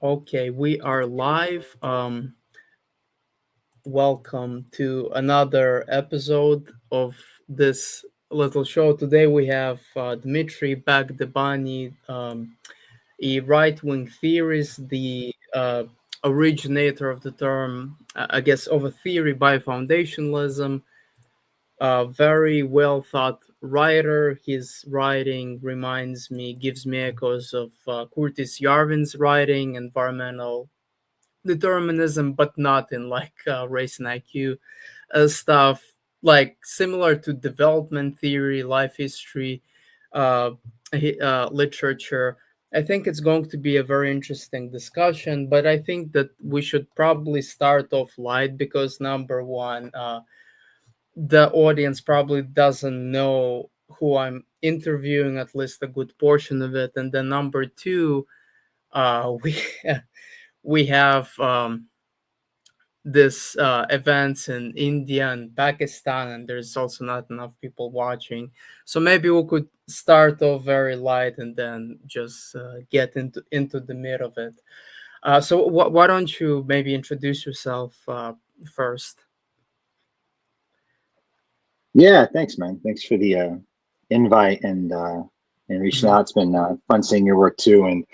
Okay, we are live. Welcome to another episode of this little show. Today we have Dmitry BackTheBunny, a right-wing theorist, the originator of the term, I guess, of a theory biofoundationalism. A very well thought writer. His writing gives me echoes of Curtis Yarvin's writing, environmental determinism, but not in like race and IQ stuff, like similar to development theory, life history, uh, literature. I think it's going to be a very interesting discussion, but I think that we should probably start off light because number one, the audience probably doesn't know who I'm interviewing, at least a good portion of it, and then number two, we we have this events in India and Pakistan, and there's also not enough people watching. So maybe we could start off very light and then just get into the meat of it. So why don't you maybe introduce yourself first? Yeah, thanks, man. Thanks for the invite and reaching Mhm. out. It's been fun seeing your work too, and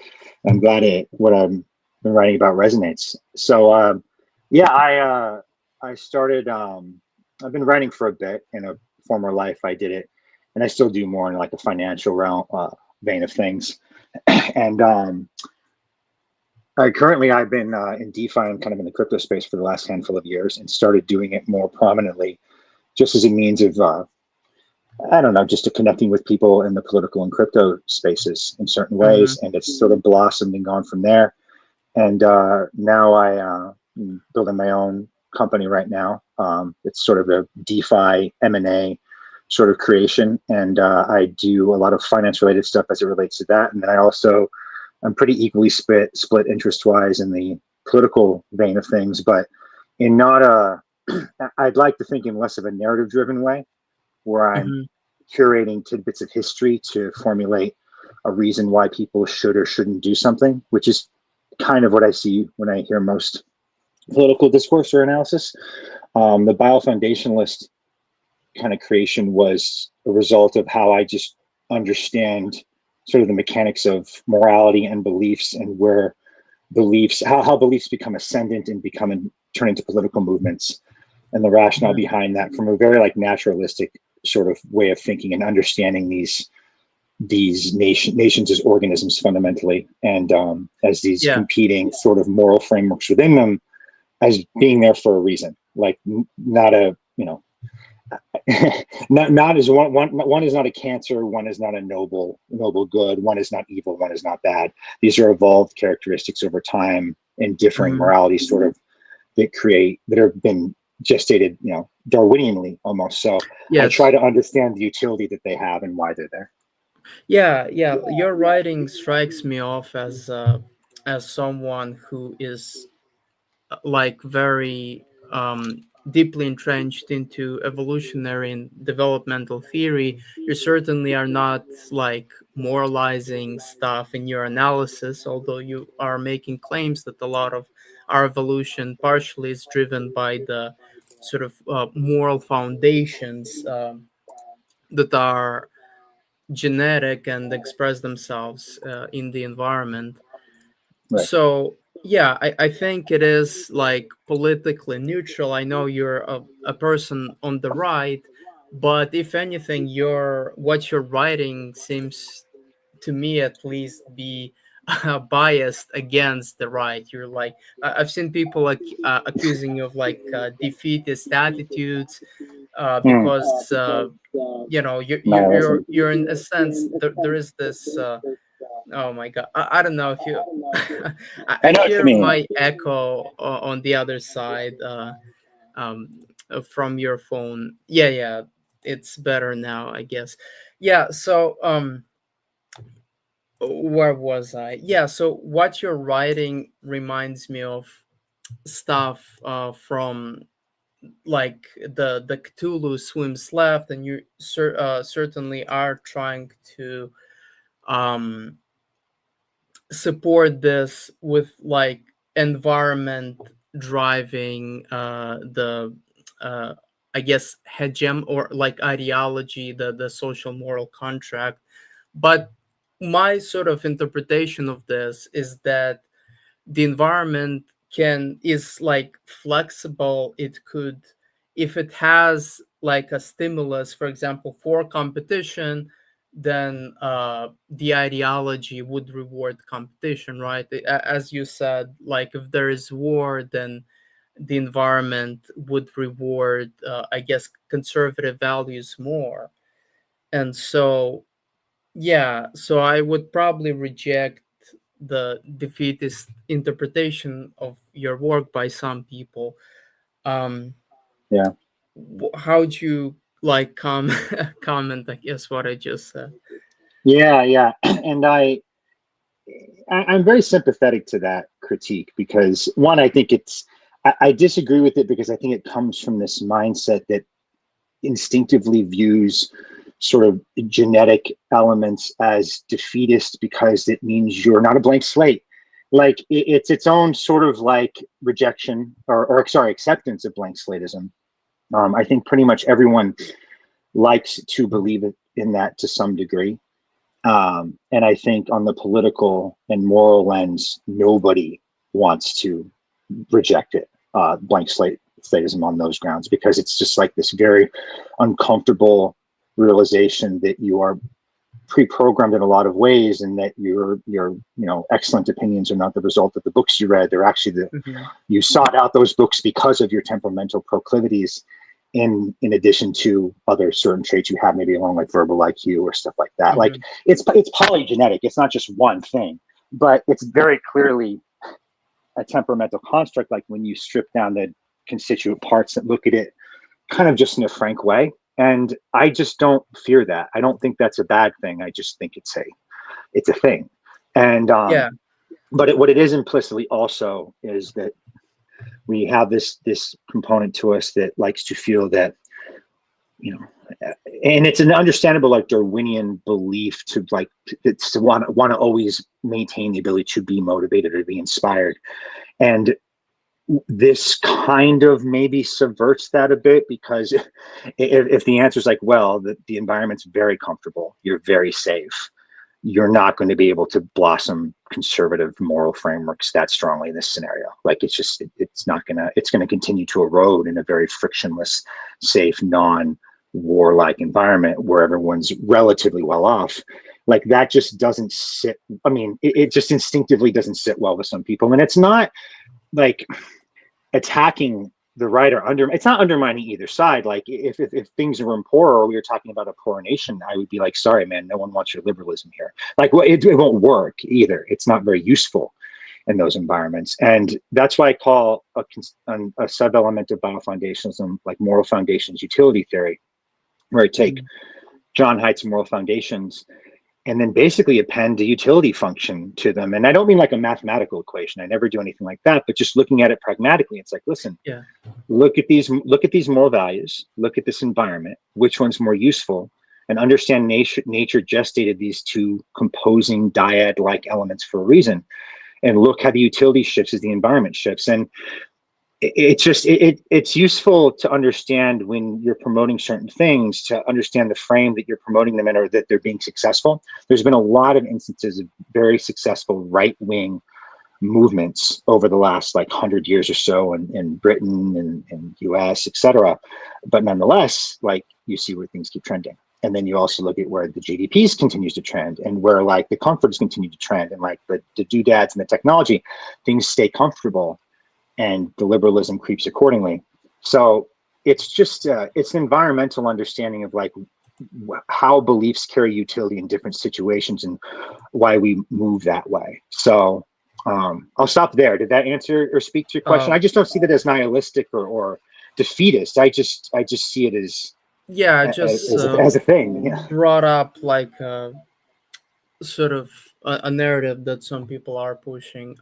I'm glad what I've been writing about resonates. So, yeah, I started. I've been writing for a bit in a former life. I did it, and I still do more in like the financial realm vein of things. And I've been in DeFi and kind of in the crypto space for the last handful of years, and started doing it more prominently, just as a means of I don't know, just to connecting with people in the political and crypto spaces in certain Mhm. ways, and it's sort of blossomed and gone from there. And now I'm building my own company right now. It's sort of a DeFi M&A sort of creation, and I do a lot of finance related stuff as it relates to that. And then I'm pretty equally split interest wise in the political vein of things, but in not a I'd like to think in less of a narrative driven way where I'm Mhm. curating tidbits of history to formulate a reason why people should or shouldn't do something, which is kind of what I see when I hear most political discourse or analysis. The biofoundationalist kind of creation was a result of how I just understand sort of the mechanics of morality and beliefs and where how beliefs become ascendant and turn into political movements and the rationale Mhm. behind that from a very like naturalistic sort of way of thinking and understanding nations as organisms fundamentally and as these Yeah. competing sort of moral frameworks within them as being there for a reason, like not a not as one is not a cancer, one is not a noble good, one is not evil, one is not bad. These are evolved characteristics over time and differing Mhm. moralities sort of that have been gestated, Darwinianly almost. So I try Yes. to understand the utility that they have and why they're there. Yeah. Yeah. Your writing strikes me off as someone who is like very deeply entrenched into evolutionary and developmental theory. You certainly are not like moralizing stuff in your analysis, although you are making claims that a lot of our evolution partially is driven by the sort of moral foundations that are genetic and express themselves in the environment. Right. So yeah, I think it is like politically neutral. I know you're a person on the right, but if anything, what you're writing seems to me at least be biased against the right. You're like I've seen people like accusing you of like defeatist attitudes Mm. because Nihilism. you're in a sense there is this oh my god, I don't know if you I I know what you hear mean. my echo on the other side um from your phone. Yeah, yeah, it's better now, I guess. Yeah, so where was I? Yeah, so what you're writing reminds me of stuff from like the Cthulhu swims left, and you certainly are trying to um support this with like environment driving the I guess or like ideology, the social moral contract. But my sort of interpretation of this is that the environment can is like flexible. It could, if it has like a stimulus, for example, for competition, then the ideology would reward competition, right? As you said, like if there is war, then the environment would reward I guess conservative values more. And so yeah, so I would probably reject the defeatist interpretation of your work by some people. Um, Yeah. how would you like comment? I guess what I just said. Yeah. And I'm very sympathetic to that critique because one, I think I disagree with it because I think it comes from this mindset that instinctively views sort of genetic elements as defeatist because it means you're not a blank slate. Like it's its own sort of like rejection or sorry, acceptance of blank slatism. I think pretty much everyone likes to believe in that to some degree. And I think on the political and moral lens, nobody wants to reject it, blank slatism on those grounds, because it's just like this very uncomfortable realization that you are pre-programmed in a lot of ways, and that your excellent opinions are not the result of the books you read. They're actually Mhm. you sought out those books because of your temperamental proclivities, in addition to other certain traits you have, maybe along like verbal IQ or stuff like that. Like Mhm. it's polygenetic. It's not just one thing, but it's very clearly a temperamental construct. Like when you strip down the constituent parts and look at it kind of just in a frank way. And I just don't fear that. I don't think that's a bad thing. I just think it's a thing. And Yeah. but what it is implicitly also is that we have this component to us that likes to feel that, and it's an understandable like Darwinian belief to like it's to want to always maintain the ability to be motivated or be inspired. And this kind of maybe subverts that a bit, because if the answer is like, well, the environment's very comfortable, you're very safe, you're not going to be able to blossom conservative moral frameworks that strongly in this scenario. Like it's not gonna, it's going to continue to erode in a very frictionless, safe, non-warlike environment where everyone's relatively well off. Like that just doesn't sit. I mean, it just instinctively doesn't sit well with some people, and it's not like attacking the right or it's not undermining either side. Like if things were poor, or we were talking about a poor nation, I would be like, sorry, man, no one wants your liberalism here. Like, well, it won't work either. It's not very useful in those environments. And that's why I call a sub-element of biofoundationalism like moral foundations utility theory, where I take Mhm. John Haidt's moral foundations and then basically append a utility function to them. And I don't mean like a mathematical equation. I never do anything like that, but just looking at it pragmatically, it's like, listen, Yeah. look at these moral values, look at this environment, which one's more useful, and understand nature gestated these two composing dyad-like elements for a reason. And look how the utility shifts as the environment shifts. And it's useful to understand when you're promoting certain things, to understand the frame that you're promoting them in, or that they're being successful. There's been a lot of instances of very successful right-wing movements over the last like 100 years or so in Britain and US, etc. But nonetheless, like you see where things keep trending. And then you also look at where the GDPs continues to trend, and where like the comforts continue to trend, and like the doodads and the technology, things stay comfortable, and the liberalism creeps accordingly. So it's just it's an environmental understanding of like how beliefs carry utility in different situations and why we move that way. So I'll stop there. Did that answer or speak to your question? I Um, just don't see that as nihilistic or defeatist. I just see it yeah, I just as a thing. Yeah. brought up like sort of a narrative that some people are pushing.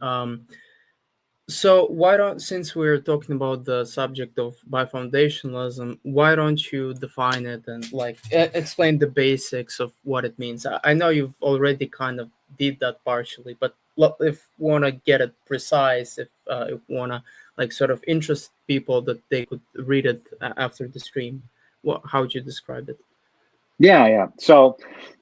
So why don't, since we're talking about the subject of biofoundationalism, why don't you define it and like explain the basics of what it means? I know you've already kind of did that partially, but if we want to get it precise, if we want to like sort of interest people that they could read it after the stream, how would you describe it? Yeah. So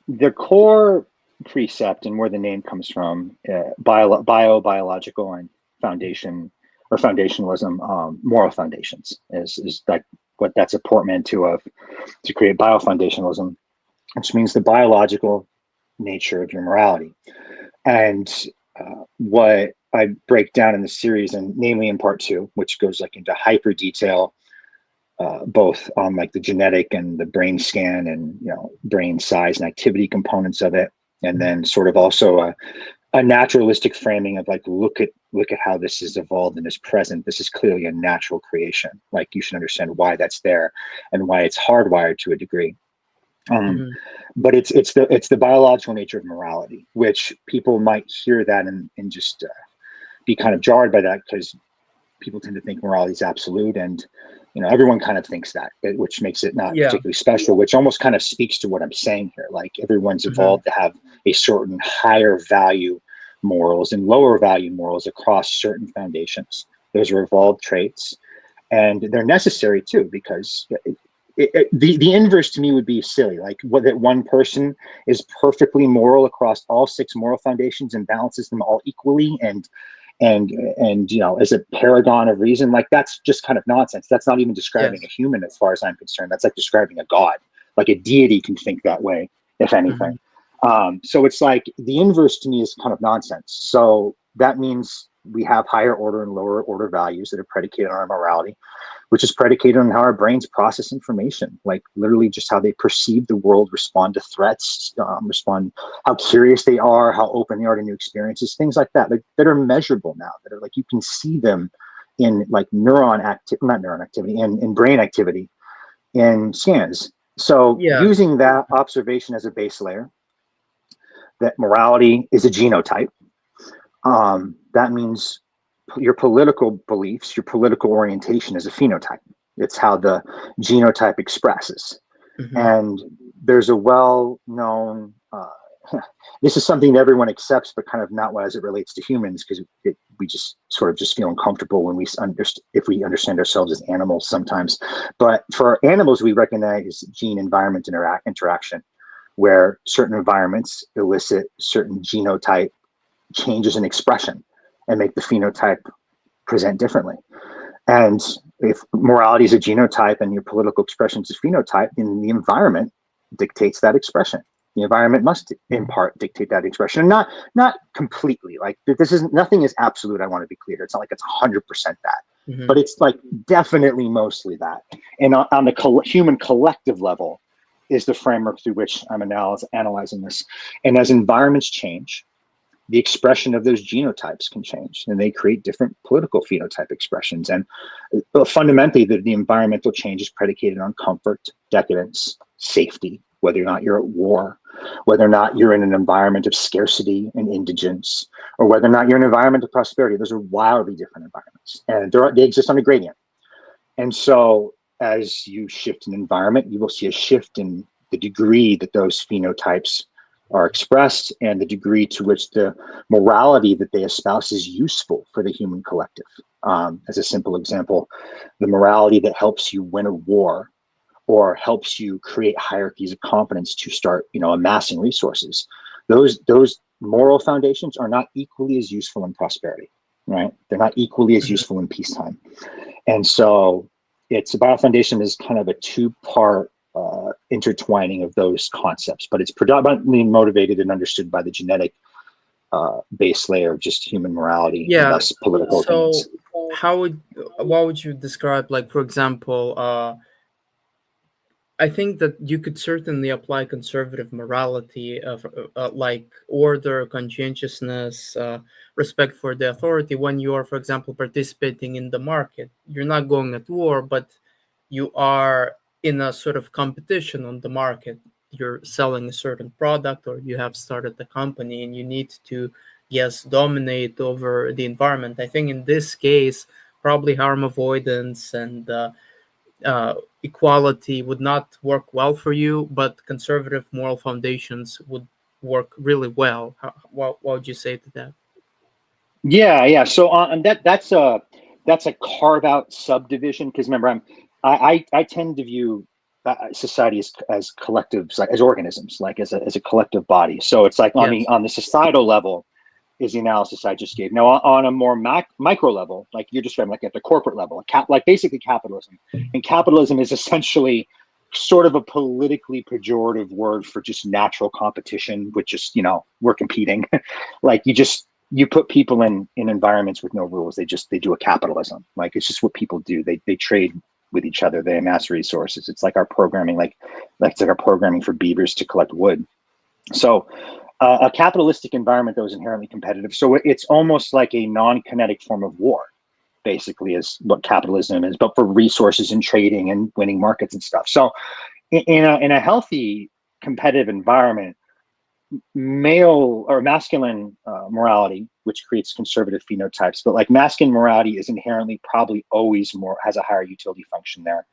the core precept and where the name comes from, biological and foundation or foundationalism, moral foundations is like what that's a portmanteau of to create biofoundationalism, which means the biological nature of your morality. And what I break down in the series, and namely in part 2, which goes like into hyper detail, both on like the genetic and the brain scan and brain size and activity components of it, and then sort of also a naturalistic framing of like look at how this has evolved and is present. This is clearly a natural creation. Like you should understand why that's there and why it's hardwired to a degree. But it's the biological nature of morality, which people might hear that and just be kind of jarred by that, because people tend to think morality is absolute, and everyone kind of thinks that, which makes it not particularly special, which almost kind of speaks to what I'm saying here. Like everyone's evolved to have a certain higher value morals and lower value morals across certain foundations. Those are evolved traits, and they're necessary too, because the inverse to me would be silly. Like that one person is perfectly moral across all 6 moral foundations and balances them all equally, and as a paragon of reason. Like that's just kind of nonsense. That's not even describing a human as far as I'm concerned. That's like describing a god. Like a deity can think that way, if anything. So it's like the inverse to me is kind of nonsense. So that means we have higher order and lower order values that are predicated on our morality, which is predicated on how our brains process information, like literally just how they perceive the world, respond to threats, respond, how curious they are, how open they are to new experiences, things like that, that are measurable now, that are like, you can see them in like not neuron activity, in brain activity in scans. So using that observation as a base layer, that morality is a genotype, that means your political beliefs, your political orientation is a phenotype. It's how the genotype expresses. And there's a well-known, this is something that everyone accepts, but kind of not as it relates to humans, because we just sort of just feel uncomfortable when if we understand ourselves as animals sometimes. But for animals, we recognize gene-environment interaction, where certain environments elicit certain genotype changes in expression and make the phenotype present differently. And if morality is a genotype and your political expression is a phenotype, then the environment dictates that expression. The environment must in part dictate that expression. Not completely. Like nothing is absolute. I want to be clear. It's not like it's 100% that, but it's like definitely mostly that. And on the human collective level is the framework through which I'm analyzing this. And as environments change, the expression of those genotypes can change, and they create different political phenotype expressions. And fundamentally, the environmental change is predicated on comfort, decadence, safety, whether or not you're at war, whether or not you're in an environment of scarcity and indigence, or whether or not you're in an environment of prosperity. Those are wildly different environments, and they exist on a gradient. And so as you shift an environment, you will see a shift in the degree that those phenotypes are expressed and the degree to which the morality that they espouse is useful for the human collective. As a simple example, the morality that helps you win a war or helps you create hierarchies of competence to start, amassing resources. Those moral foundations are not equally as useful in prosperity, right? They're not equally as useful in peacetime. And so it's biofoundation is kind of a 2-part intertwining of those concepts, but it's predominantly motivated and understood by the genetic base layer of just human morality and thus political opinions. What would you describe, like, for example, I think that you could certainly apply conservative morality of like order, conscientiousness, respect for the authority when you are, for example, participating in the market. You're not going at war, but you are in a sort of competition on the market. You're selling a certain product, or you have started a company and you need to, dominate over the environment. I think in this case, probably harm avoidance and equality would not work well for you, but conservative moral foundations would work really well. What would you say to that? Yeah. So and that's a carve out subdivision, because remember, I tend to view society as collectives, like as organisms, like as a collective body. So it's like Yes. on the societal level is the analysis I just gave. Now on a more micro level, like you're describing, like at the corporate level, like basically capitalism, and capitalism is essentially sort of a politically pejorative word for just natural competition, which just, we're competing. Like you put people in environments with no rules. They do a capitalism. Like it's just what people do. They trade with each other. They amass resources. It's like our programming, like it's like our programming for beavers to collect wood. So a capitalistic environment that was inherently competitive. So it's almost like a non-kinetic form of war, basically, is what capitalism is, but for resources and trading and winning markets and stuff. So in a healthy competitive environment, male or masculine morality, which creates conservative phenotypes, but like masculine morality is inherently probably always has a higher utility function there,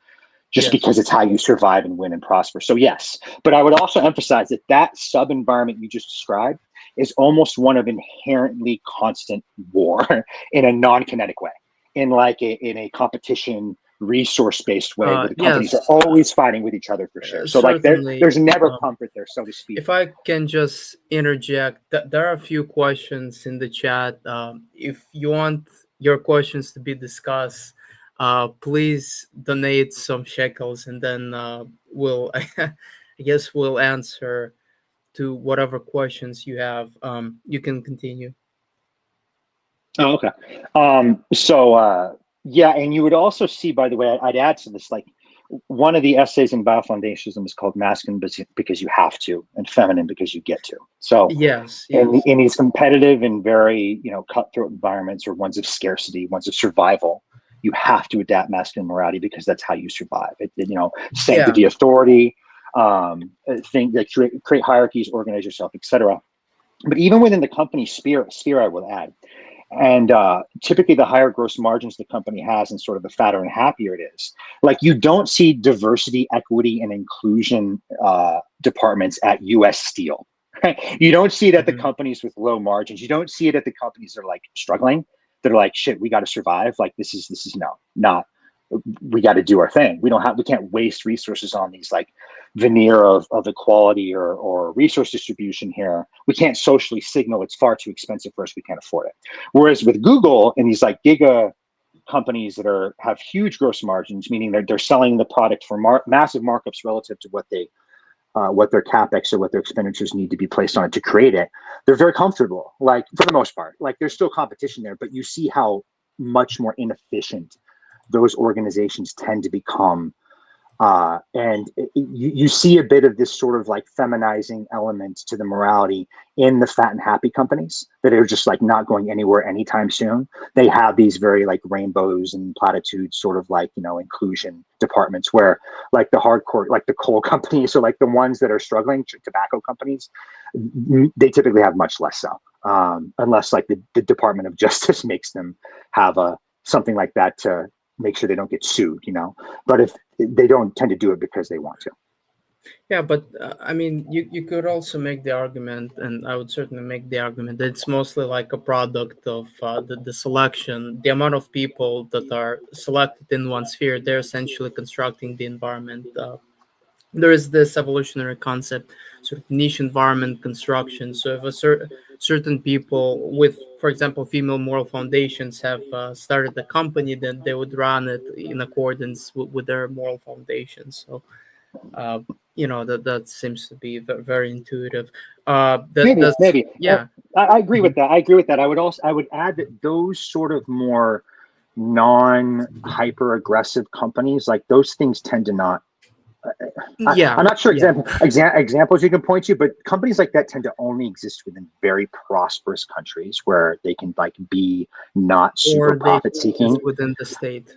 just Yes. because it's how you survive and win and prosper. So yes, but I would also emphasize that sub environment you just described is almost one of inherently constant war in a non-kinetic way, in a competition resource-based way, where the companies are Yes. always fighting with each other for share. So like Certainly. there's never comfort there, so to speak. If I can just interject, there are a few questions in the chat. If you want your questions to be discussed, please donate some shekels, and then we'll, I guess, we'll answer to whatever questions you have. You can continue. Oh, okay. Yeah, and you would also see, by the way, I'd add to this, like one of the essays in Biofoundationalism is called "Masculine because you have to, and feminine because you get to." So, Yes, yes. in these competitive and very cutthroat environments, or ones of scarcity, ones of survival, you have to adapt masculine morality because that's how you survive. Yeah. Sanctity, authority, think that create hierarchies, organize yourself, etc. But even within the company sphere, I will add. And typically, the higher gross margins the company has, and sort of the fatter and happier it is. Like you don't see diversity, equity, and inclusion departments at U.S. Steel. You don't see it at the Mhm. companies with low margins. You don't see it at the companies that are like struggling. That are like, shit, we got to survive. Like this is no, not. We got to do our thing. We can't waste resources on these like veneer of equality or resource distribution here. We can't socially signal it's far too expensive for us. We can't afford it. Whereas with Google and these like giga companies that have huge gross margins, meaning they're selling the product for massive markups relative to what their capex or what their expenditures need to be placed on it to create it, they're very comfortable. Like for the most part, like there's still competition there, but you see how much more inefficient those organizations tend to become. And you see a bit of this sort of like feminizing element to the morality in the fat and happy companies that are just like not going anywhere anytime soon. They have these very like rainbows and platitudes, sort of like, inclusion departments, where like the hardcore, like the coal companies, or like the ones that are struggling, tobacco companies, they typically have much less so. Unless like the Department of Justice makes them have something like that to make sure they don't get sued. But if they don't tend to do it because they want to. Yeah, but I mean, you could also make the argument, and I would certainly make the argument that it's mostly like a product of the selection, the amount of people that are selected in one sphere. They're essentially constructing the environment. There is this evolutionary concept, sort of niche environment construction. So if certain people with, for example, female moral foundations have started a company, then they would run it in accordance with their moral foundations. So uh, that seems to be very intuitive. That Maybe, that's maybe. Yeah. I agree Mhm. with that. I agree with that. I would add that those sort of more non hyper aggressive companies, like those things tend to not. Yeah, I'm not sure yeah. examples you can point to, but companies like that tend to only exist within very prosperous countries where they can like be not super Or they profit exist seeking. within the state.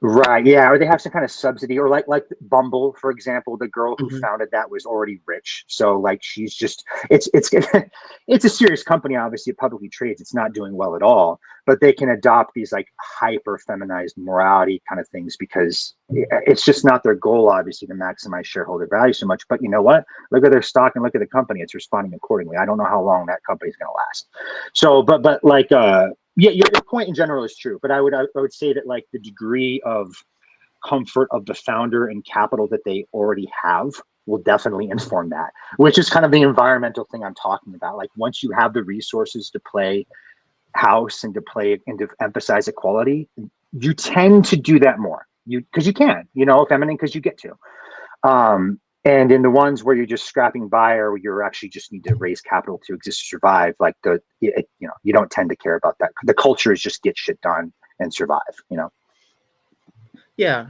Right. Yeah. Or they have some kind of subsidy, or like Bumble, for example, the girl who Hmm. founded that was already rich. So like she's just it's it's a serious company. Obviously, it publicly trades. It's not doing well at all. But they can adopt these like hyper feminized morality kind of things because it's just not their goal, obviously, to maximize shareholder value so much. But you know what? Look at their stock and look at the company. It's responding accordingly. I don't know how long that company's going to last. So, but like yeah, your point in general is true, but I would say that like the degree of comfort of the founder and capital that they already have will definitely inform that, which is kind of the environmental thing I'm talking about. Like once you have the resources to play house and to play and to emphasize equality, you tend to do that more. You because you can, feminine because you get to. And in the ones where you're just scrapping by or you're actually just need to raise capital to exist to survive, like you don't tend to care about that. The culture is just get shit done and survive. Yeah,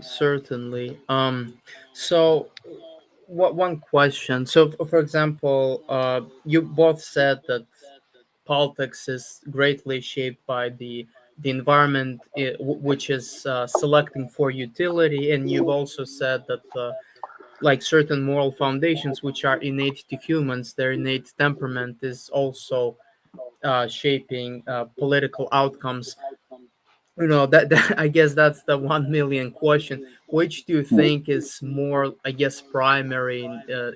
certainly. So what one question? So, for example, you both said that politics is greatly shaped by the environment, which is selecting for utility, and you've also said that like certain moral foundations which are innate to humans, their innate temperament is also shaping political outcomes. That I guess that's the 1 million question. Which do you think is more, I guess, primary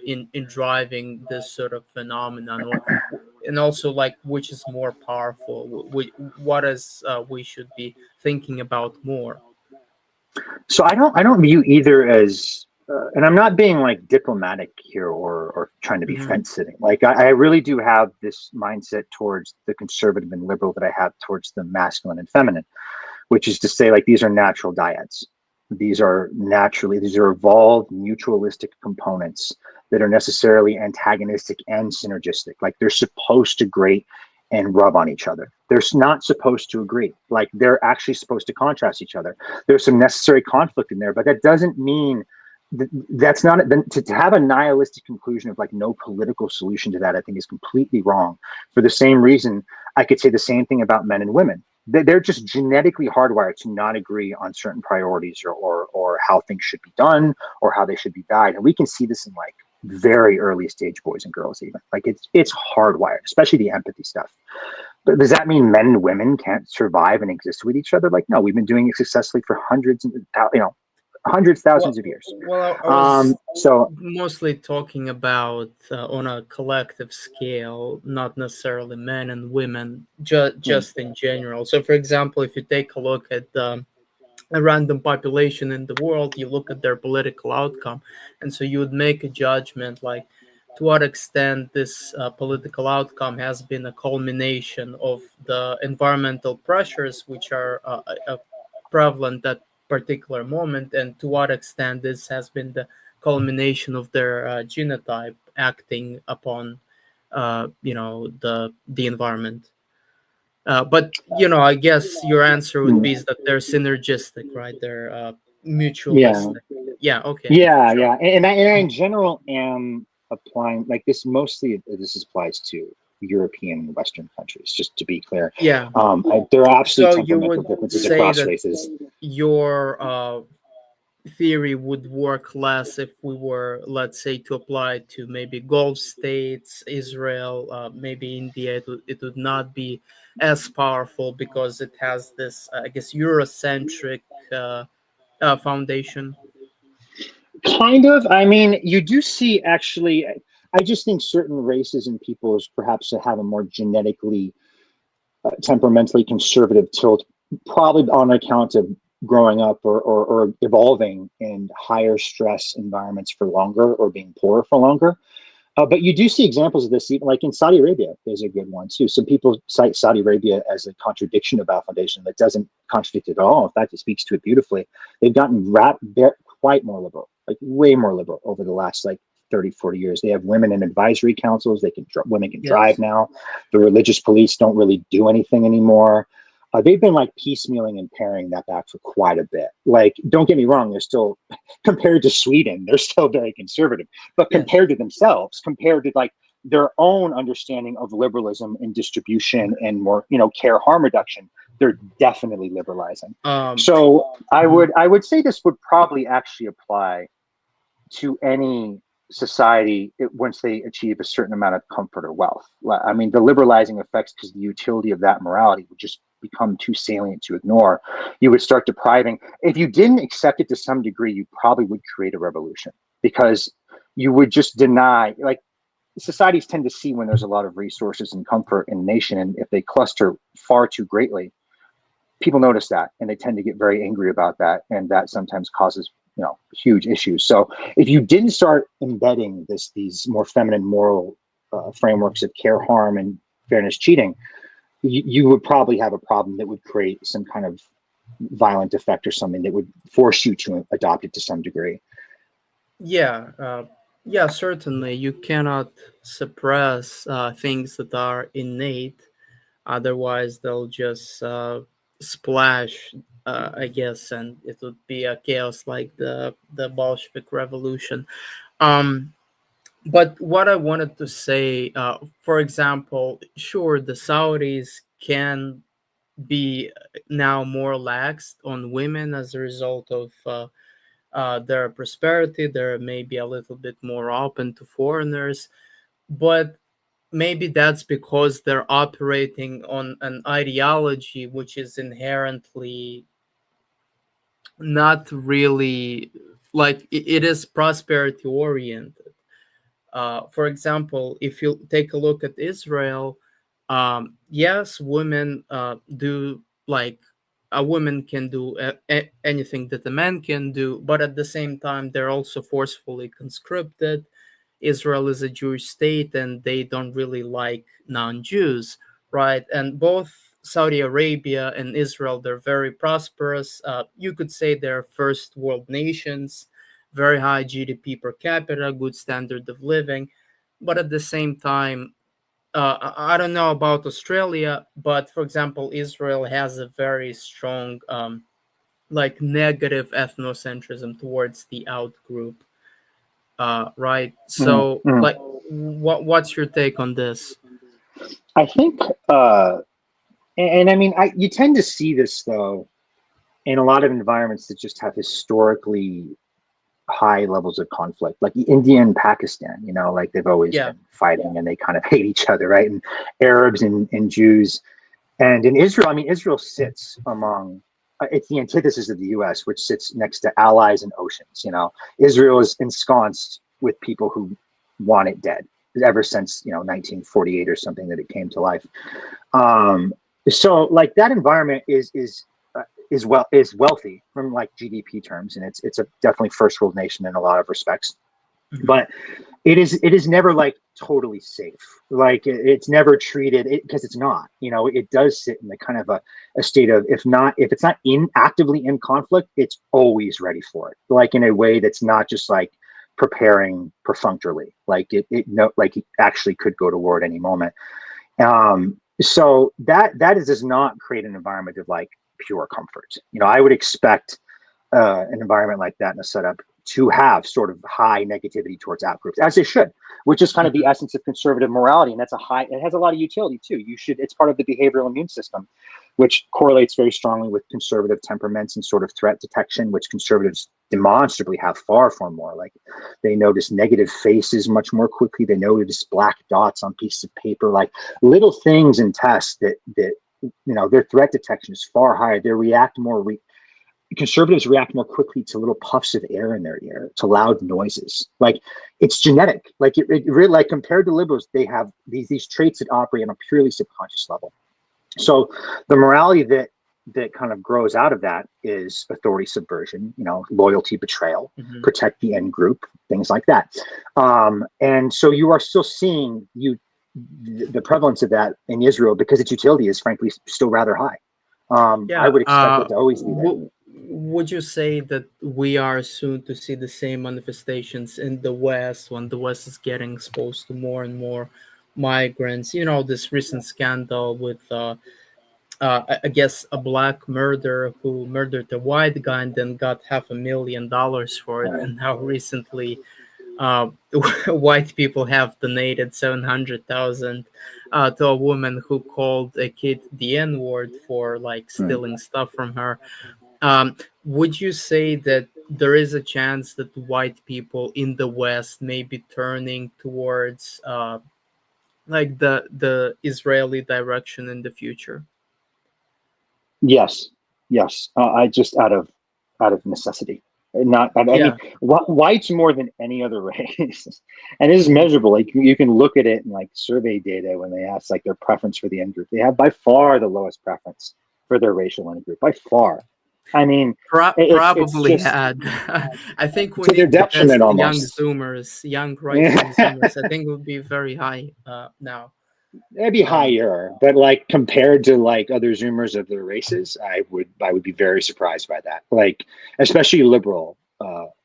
in driving this sort of phenomenon, or and also like which is more powerful? What is we should be thinking about more? So I don't view either as, and I'm not being like diplomatic here or trying to be Hmm. fence sitting. Like I really do have this mindset towards the conservative and liberal that I have towards the masculine and feminine, which is to say, like, these are natural dyads. These are evolved mutualistic components that are necessarily antagonistic and synergistic. Like they're supposed to grate and rub on each other. They're not supposed to agree. Like they're actually supposed to contrast each other. There's some necessary conflict in there, but that doesn't mean that's not to have a nihilistic conclusion of like no political solution to that. I think is completely wrong. For the same reason, I could say the same thing about men and women. They're just genetically hardwired to not agree on certain priorities or how things should be done or how they should be guided. And we can see this in like very early stage boys and girls, even like it's hardwired, especially the empathy stuff. But does that mean men and women can't survive and exist with each other? Like, no, we've been doing it successfully for hundreds, thousands Well, of years. I was So mostly talking about on a collective scale, not necessarily men and women, just in general. So, for example, if you take a look at a random population in the world, you look at their political outcome, and so you would make a judgment like to what extent this political outcome has been a culmination of the environmental pressures which are prevalent at particular moment, and to what extent this has been the culmination of their genotype acting upon the environment. But I guess your answer would be is that they're synergistic, right? They're yeah, mutualistic. Yeah. Okay. yeah, Sure. and I in general am applying like this. Mostly, this applies to European and Western countries. Just to be clear, Yeah. there are absolutely So you temperamental would differences say across that races. your theory would work less if we were, let's say, to apply to maybe Gulf states, Israel, maybe India. It would not be as powerful because it has this, I guess, Eurocentric uh, foundation. Kind of. I mean, you do see actually. I just think certain races and peoples perhaps have a more genetically, temperamentally conservative tilt, probably on account of growing up or evolving in higher stress environments for longer or being poorer for longer. But you do see examples of this, even like in Saudi Arabia, is a good one too. Some people cite Saudi Arabia as a contradiction of Biofoundation that doesn't contradict it at all. In fact, it speaks to it beautifully. They've gotten quite more liberal, like way more liberal over the last like 30, 40 years. They have women in advisory councils. Women can drive Yes. now. The religious police don't really do anything anymore. They've been like piecemealing and paring that back for quite a bit. Like, don't get me wrong, they're still, compared to Sweden, they're still very conservative, but Yes. compared to themselves, compared to like their own understanding of liberalism and distribution and more, care harm reduction, they're definitely liberalizing. Um, So mhm. I would say this would probably actually apply to any society once they achieve a certain amount of comfort or wealth. I mean, the liberalizing effects, because the utility of that morality would just become too salient to ignore. You would start depriving. If you didn't accept it to some degree, you probably would create a revolution, because you would just deny, like, societies tend to see when there's a lot of resources and comfort in a nation, and if they cluster far too greatly, people notice that and they tend to get very angry about that, and that sometimes causes, huge issues. So if you didn't start embedding these more feminine moral frameworks of care, harm, and fairness, cheating, you would probably have a problem that would create some kind of violent effect or something that would force you to adopt it to some degree. Yeah, yeah, certainly. You cannot suppress things that are innate, otherwise they'll just splash, I guess, and it would be a chaos like the Bolshevik Revolution. Um, but what I wanted to say, for example, sure, the Saudis can be now more laxed on women as a result of their prosperity. They're maybe a little bit more open to foreigners, but maybe that's because they're operating on an ideology which is inherently not really like it is prosperity oriented. For example, if you take a look at Israel, yes, women do like a woman can do anything that a man can do, but at the same time, they're also forcefully conscripted. Israel is a Jewish state and they don't really like non Jews, right? And both Saudi Arabia and Israel, they're very prosperous. You could say they're first world nations, very high GDP per capita, good standard of living. But at the same time, I don't know about Australia, but for example, Israel has a very strong, like negative ethnocentrism towards the out group, right? So, Mm-hmm. like, what's your take on this? I think, and I mean, you tend to see this though in a lot of environments that just have historically high levels of conflict, like India and Pakistan. Like they've always Yeah, been fighting and they kind of hate each other, right? And Arabs and Jews, and in Israel, I mean, Israel sits among. It's the antithesis of the U.S., which sits next to allies and oceans. Israel is ensconced with people who want it dead ever since 1948 or something that it came to life. Um, so like that environment is wealthy from like GDP terms, and it's a definitely first world nation in a lot of respects. hmm, But it is never like totally safe. Like it's never treated because it's not. It does sit in the kind of a state of, if it's not actively in conflict, it's always ready for it. Like in a way that's not just like preparing perfunctorily. Like it no like it actually could go to war at any moment. So that does not create an environment of like pure comfort. I would expect an environment like that in a setup to have sort of high negativity towards out groups, as they should, which is kind of the hmm, essence of conservative morality. And it has a lot of utility too. It's part of the behavioral immune system, which correlates very strongly with conservative temperaments and sort of threat detection, which conservatives demonstrably have far more. Like they notice negative faces much more quickly. They notice black dots on pieces of paper, like little things in tests that their threat detection is far higher. They react more conservatives react more quickly to little puffs of air in their ear, to loud noises. Like it's genetic. Like it really, like compared to liberals, they have these traits that operate on a purely subconscious level. So the morality that kind of grows out of that is authority subversion, loyalty betrayal, hmm. protect the end group, things like that. And so you are still seeing the prevalence of that in Israel because its utility is frankly still rather high. I Yeah. would expect it to always be there. Would you say that we are soon to see the same manifestations in the West when the West is getting exposed to more and more migrants? You know, this recent scandal with, I guess, a black murderer who murdered a white guy and then got $500,000 for it. Right. And now recently, uh, white people have donated 700,000 to a woman who called a kid the N word for like Hmm. stealing stuff from her. Would you say that there is a chance that white people in the West may be turning towards like the Israeli direction in the future? Yes, yes. I just out of necessity. Not, I mean, Yeah. whites more than any other race, and it is measurable. Like you can look at it in like survey data when they ask like their preference for the in group. They have by far the lowest preference for their racial in group, by far. I mean, it's Probably just had. I think we to their need to test detriment young almost. Zoomers, young right wing Yeah. Zoomers. I think it would be very high now. It'd be Um, higher, but like compared to like other Zoomers of their races, I would be very surprised by that. Like especially liberal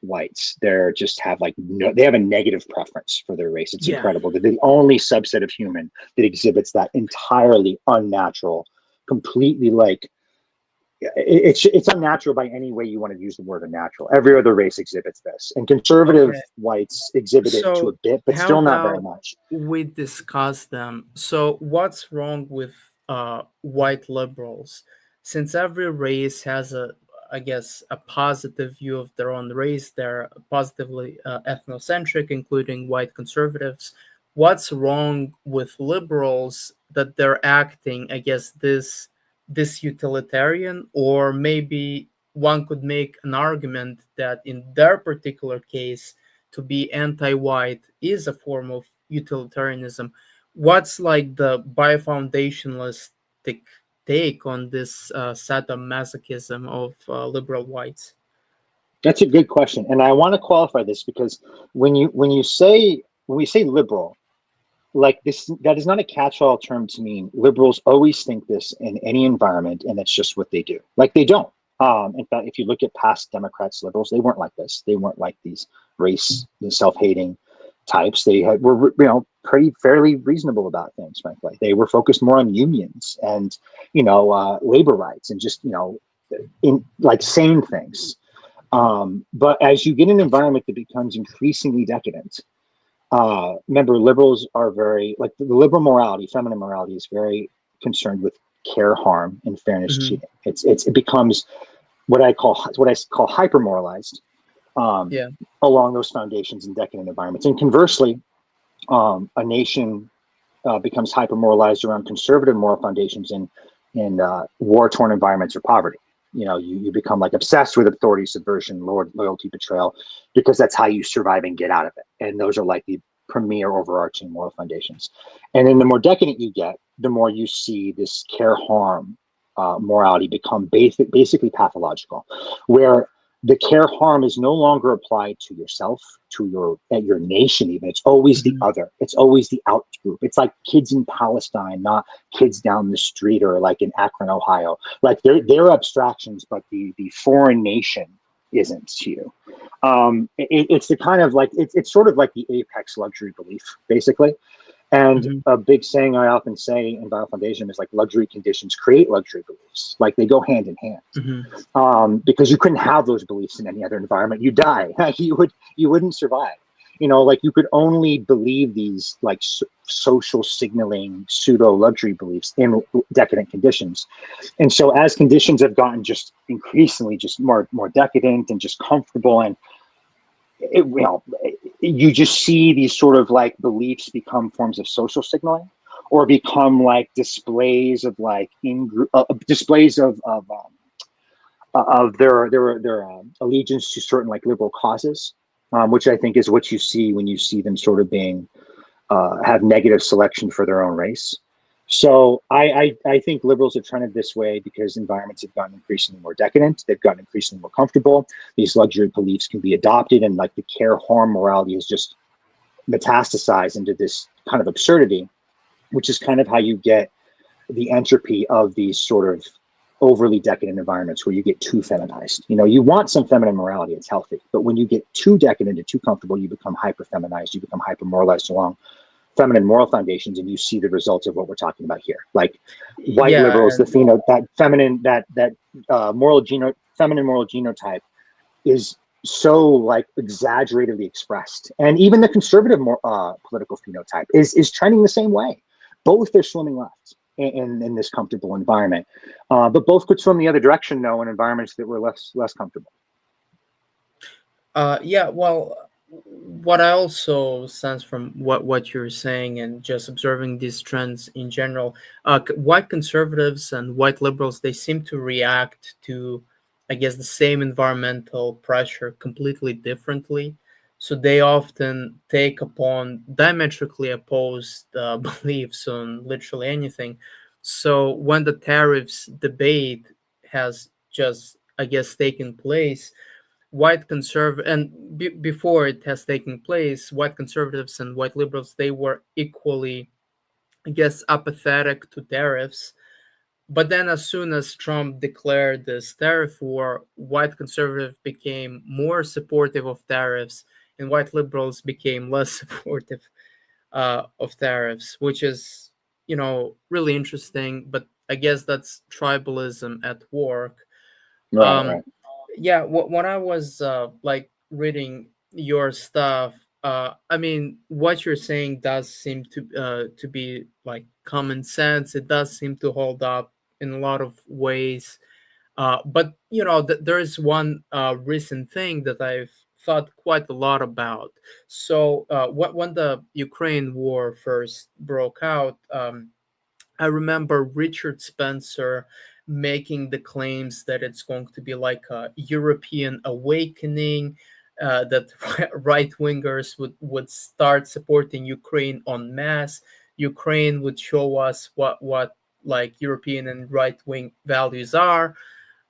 whites, they're just have like no, they have a negative preference for their race. It's yeah. incredible. They're the only subset of human that exhibits that entirely unnatural, completely like it's unnatural by any way you want to use the word unnatural. Every other race exhibits this, and conservative Okay. whites exhibit it to a So bit, but how still not very about much. we discuss them? So what's wrong with white liberals? Since every race has a, I guess, a positive view of their own race, they're positively ethnocentric, including white conservatives. What's wrong with liberals that they're acting, I guess, this utilitarian, or maybe one could make an argument that in their particular case to be anti-white is a form of utilitarianism. What's like the biofoundationalistic take on this sadomasochism of liberal whites? That's a good question, and I want to qualify this because when we say liberal, like this, that is not a catch-all term to mean liberals always think this in any environment, and that's just what they do. Like they don't. In fact, if you look at past Democrats, liberals, they weren't like this. They weren't like these race, self-hating types. They were, pretty fairly reasonable about things. Frankly, they were focused more on unions and, labor rights and just, in like sane things. But as you get an environment that becomes increasingly decadent, remember, liberals are very like the liberal morality, feminine morality is very concerned with care, harm, and fairness Hmm. cheating. It becomes what I call hyper moralized um, Yeah. along those foundations in decadent environments. And conversely, a nation becomes hyper moralized around conservative moral foundations in war torn environments or poverty. You become like obsessed with authority, subversion, loyalty, betrayal, because that's how you survive and get out of it. And those are like the premier overarching moral foundations. And then the more decadent you get, the more you see this care harm morality become basically pathological, where the care harm is no longer applied to yourself, to your nation. Even it's always the Hmm. other. It's always the out group. It's like kids in Palestine, not kids down the street or like in Akron, Ohio. Like they're abstractions, but the foreign nation isn't to you. It's the kind of like it's sort of like the apex luxury belief, basically. And Hmm. a big saying I often say in Biofoundation is like luxury conditions create luxury beliefs. Like they go hand in hand. Hmm. Because you couldn't have those beliefs in any other environment. You die. You wouldn't survive. Like you could only believe these like social signaling pseudo luxury beliefs in decadent conditions. And so as conditions have gotten just increasingly just more decadent and just comfortable, and you just see these sort of like beliefs become forms of social signaling or become like displays of like displays of their allegiance to certain like liberal causes, which I think is what you see when you see them sort of being have negative selection for their own race. So I think liberals have trended this way because environments have gotten increasingly more decadent. They've gotten increasingly more comfortable. These luxury beliefs can be adopted, and like the care harm morality is just metastasized into this kind of absurdity, which is kind of how you get the entropy of these sort of overly decadent environments where you get too feminized. You want some feminine morality, it's healthy. But when you get too decadent and too comfortable, you become hyper feminized, you become hyper moralized along feminine moral foundations, and you see the results of what we're talking about here. Like white Yeah. liberals, And that feminine, that feminine moral genotype is so like exaggeratedly expressed. And even the conservative political phenotype is trending the same way. Both are swimming left in this comfortable environment, but both could swim the other direction though in environments that were less comfortable. Yeah, well, what I also sense from what you're saying and just observing these trends in general, white conservatives and white liberals, they seem to react to, I guess, the same environmental pressure completely differently. So they often take upon diametrically opposed beliefs on literally anything. So when the tariffs debate has just, I guess, taken place, white conserv and before it has taken place, white conservatives and white liberals, they were equally, I guess, apathetic to tariffs. But then as soon as Trump declared this tariff war, white conservatives became more supportive of tariffs and white liberals became less supportive of tariffs, which is, really interesting. But I guess that's tribalism at work. Right, um right. yeah, when I was like reading your stuff, I mean, what you're saying does seem to be like common sense. It does seem to hold up in a lot of ways. But there is one recent thing that I've thought quite a lot about. So when the Ukraine war first broke out, I remember Richard Spencer making the claims that it's going to be like a European awakening, that right wingers would start supporting Ukraine en masse. Ukraine would show us what like European and right wing values are.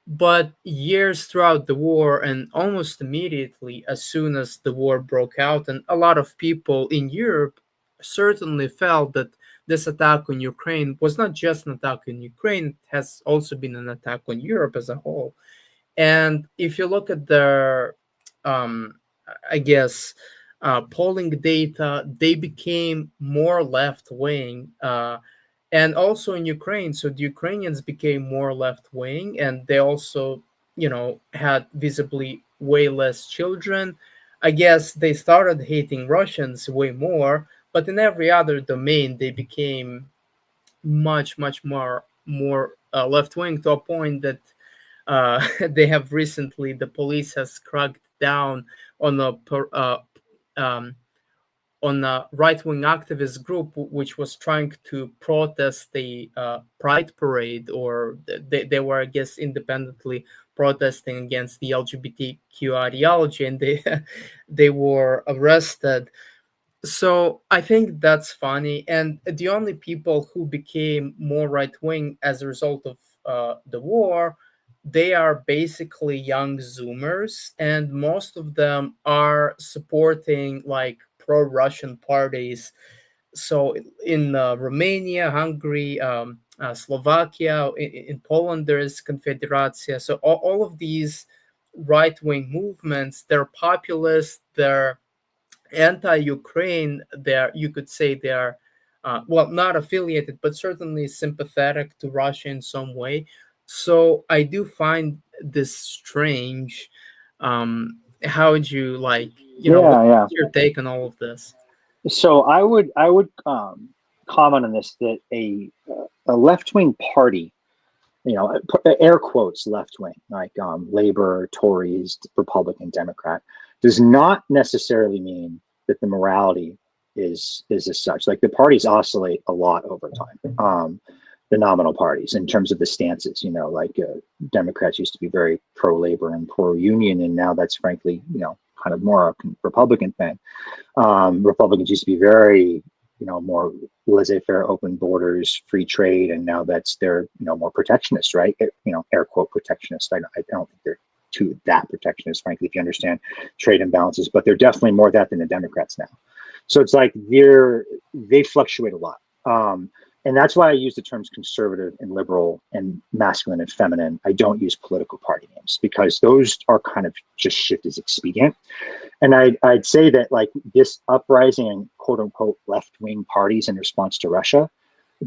But years throughout the war, and almost immediately as soon as the war broke out, and a lot of people in Europe certainly felt that this attack on Ukraine was not just an attack on Ukraine, it has also been an attack on Europe as a whole. And if you look at their, um, I guess, polling data, they became more left wing. And also in Ukraine, so the Ukrainians became more left wing, and they also, had visibly way less children. I guess they started hating Russians way more, but in every other domain, they became much more left wing, to a point that they have recently, the police has cracked down on um, a right-wing activist group which was trying to protest the Pride parade, or they were, I guess, independently protesting against the LGBTQ ideology, and they they were arrested. So I think that's funny. And the only people who became more right wing as a result of the war, they are basically young Zoomers, and most of them are supporting like pro Russian parties. So in Romania, Hungary, Slovakia, in Poland, there is Confederacja. So all of these right wing movements, they're populist, they're anti-Ukraine. There, you could say they are, well, not affiliated, but certainly sympathetic to Russia in some way. So I do find this strange. How would you like, Yeah, yeah. what's your take on all of this? So I would comment on this, that a left wing party, air quotes left wing, like Labor, Tories, Republican, Democrat, does not necessarily mean that the morality is as such. Like the parties oscillate a lot over time. The nominal parties in terms of the stances, like Democrats used to be very pro labor and pro union, and now that's frankly, kind of more a Republican thing. Republicans used to be very, more laissez-faire, open borders, free trade, and now they're, more protectionist, right? Air quote protectionist. I don't think they're too that protectionist, frankly, if you understand trade imbalances, but they're definitely more that than the Democrats now. So it's like they fluctuate a lot. And that's why I use the terms conservative and liberal and masculine and feminine. I don't use political party names because those are kind of just shift as expedient. And I'd say that like this uprising in quote unquote left wing parties in response to Russia,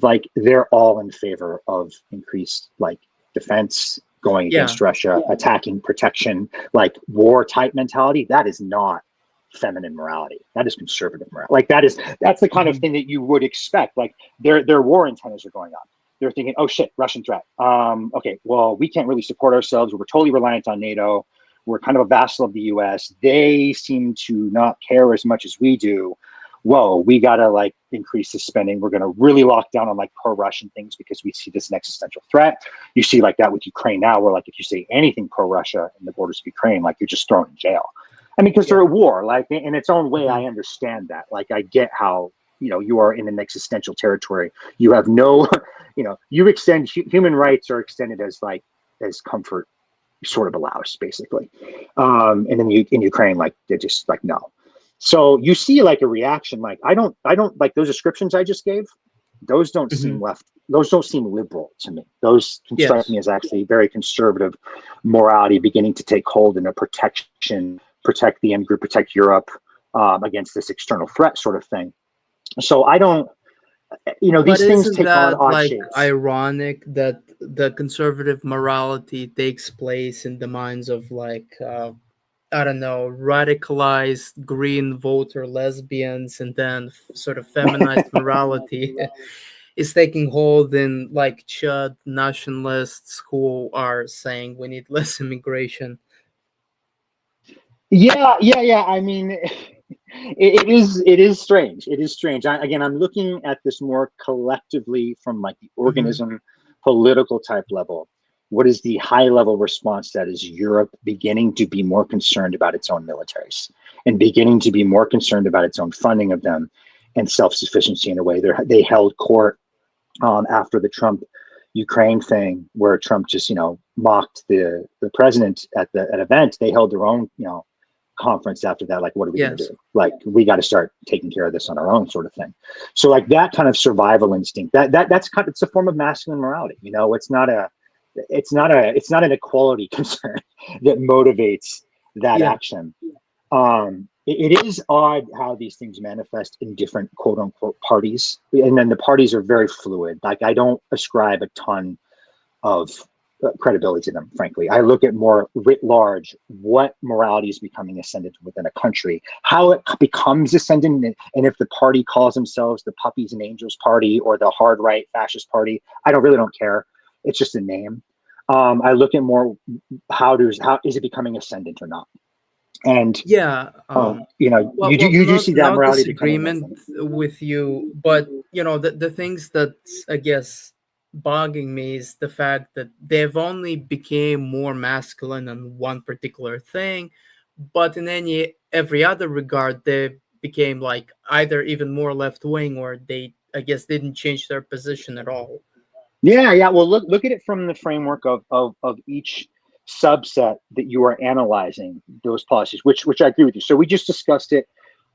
like they're all in favor of increased like defense, going Yeah. against Russia, attacking, protection, like war type mentality. That is not feminine morality. That is conservative morality. Like that's the kind of thing that you would expect. Like their war antennas are going up. They're thinking, oh shit, Russian threat. Okay, well, we can't really support ourselves. We're totally reliant on NATO. We're kind of a vassal of the US. They seem to not care as much as we do. Whoa, we gotta like increase the spending. We're gonna really lock down on like pro-Russian things because we see this an existential threat. You see like that with Ukraine now, where like if you say anything pro-Russia in the borders of Ukraine, like you're just thrown in jail. I mean, because they're at war. Like in its own way, I understand that. Like I get how, you know, you are in an existential territory. You have no, you know, you extend human rights are extended as like as comfort sort of allows, basically. And in Ukraine, like they're just like no. So you see like a reaction. Like I don't like those descriptions I just gave. Those don't seem left. Those don't seem liberal to me. Those can strike me as actually very conservative morality beginning to take hold in a protection, protect the end group, protect Europe against this external threat sort of thing. So I don't, you know, But these things isn't take on that odd like shapes. ironic that the conservative morality takes place in the minds of like I don't know, radicalized green voter lesbians, and then sort of feminized morality is taking hold in like Chud nationalists who are saying we need less immigration. Yeah. I mean, it is strange. It is strange. Again, I'm looking at this more collectively from like the organism, political type level. What is the high level response that is Europe beginning to be more concerned about its own militaries and beginning to be more concerned about its own funding of them and self-sufficiency in a way. They held court after the Trump Ukraine thing, where Trump just, you know, mocked the president at an event. They held their own, you know, conference after that. Like, what are we going to Yes. do? Like, we got to start taking care of this on our own, sort of thing. So, like that kind of survival instinct. That's kind of, it's a form of masculine morality. You know, it's not an equality concern that motivates that Yeah. action. It is odd how these things manifest in different quote unquote parties. And then the parties are very fluid. Like I don't ascribe a ton of credibility to them, frankly. I look at more writ large, what morality is becoming ascendant within a country, how it becomes ascendant, and if the party calls themselves the Puppies and Angels Party or the hard right fascist party, I really don't care. It's just a name. I look at more how is it becoming ascendant or not? And Yeah. you know, Well, you do see that no morality becoming disagreement ascendant. with you, but you know, the things that's I guess bugging me is the fact that they've only became more masculine on one particular thing, but in every other regard, they became like either even more left wing, or they I guess didn't change their position at all. Yeah. Well, look at it from the framework of each subset that you are analyzing those policies, which I agree with you. So we just discussed it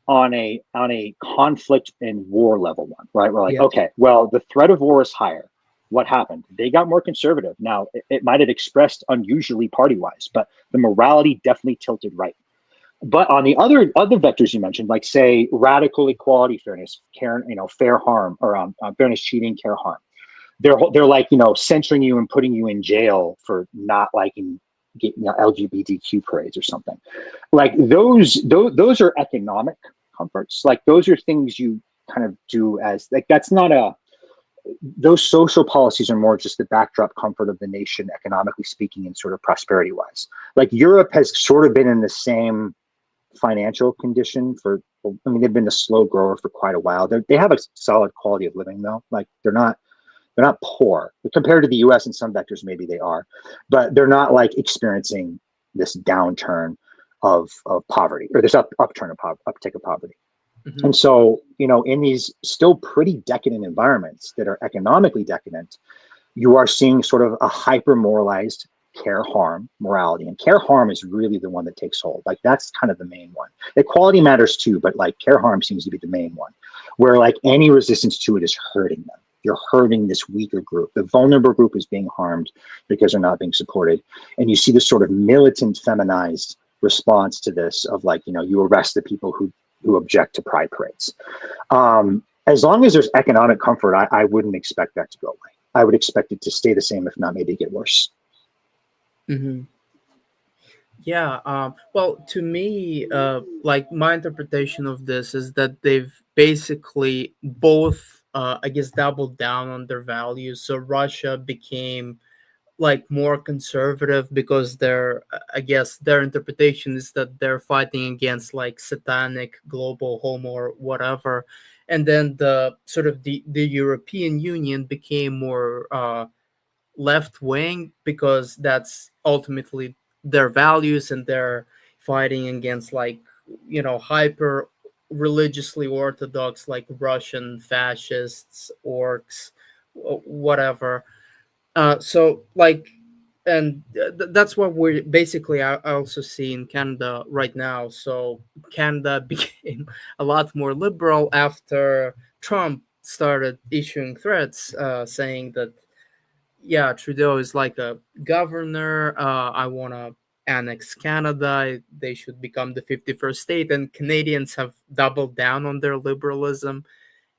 on a conflict and war level one, right? We're like, Yes. okay, well, the threat of war is higher. What happened? They got more conservative. Now, it might have expressed unusually party-wise, but the morality definitely tilted right. But on the other vectors you mentioned, like say radical equality, fairness, care, you know, fair harm, or fairness, cheating, care, harm. They're like, you know, censoring you and putting you in jail for not liking, you know, LGBTQ parades or something. Like those are economic comforts. Like those are things you kind of do as like that's not a those social policies are more just the backdrop comfort of the nation, economically speaking, and sort of prosperity wise. Like Europe has sort of been in the same financial condition for, I mean, they've been a slow grower for quite a while. They have a solid quality of living though. Like they're not poor compared to the US in some vectors. Maybe they are, but they're not like experiencing this downturn of poverty, or this uptick of poverty. And so, you know, in these still pretty decadent environments that are economically decadent, you are seeing sort of a hyper moralized care harm morality. And care harm is really the one that takes hold. Like that's kind of the main one. Equality matters too, but like care harm seems to be the main one, where like any resistance to it is hurting them. You're hurting this weaker group. The vulnerable group is being harmed because they're not being supported. And you see this sort of militant feminized response to this of like, you know, you arrest the people who object to pride parades. As long as there's economic comfort, I wouldn't expect that to go away. I would expect it to stay the same, if not maybe get worse. Hmm. Yeah. Well, to me, like my interpretation of this is that they've basically both, I guess, doubled down on their values. So Russia became like more conservative because their, I guess, their interpretation is that they're fighting against like satanic global home or whatever. And then the sort of the European Union became more left wing because that's ultimately their values, and they're fighting against like, hyper religiously orthodox like Russian fascists, orcs, whatever. So like, and that's what we're basically, I also see in Canada right now. So Canada became a lot more liberal after Trump started issuing threats, saying that, yeah, Trudeau is like a governor. I want to annex Canada. They should become the 51st state. And Canadians have doubled down on their liberalism.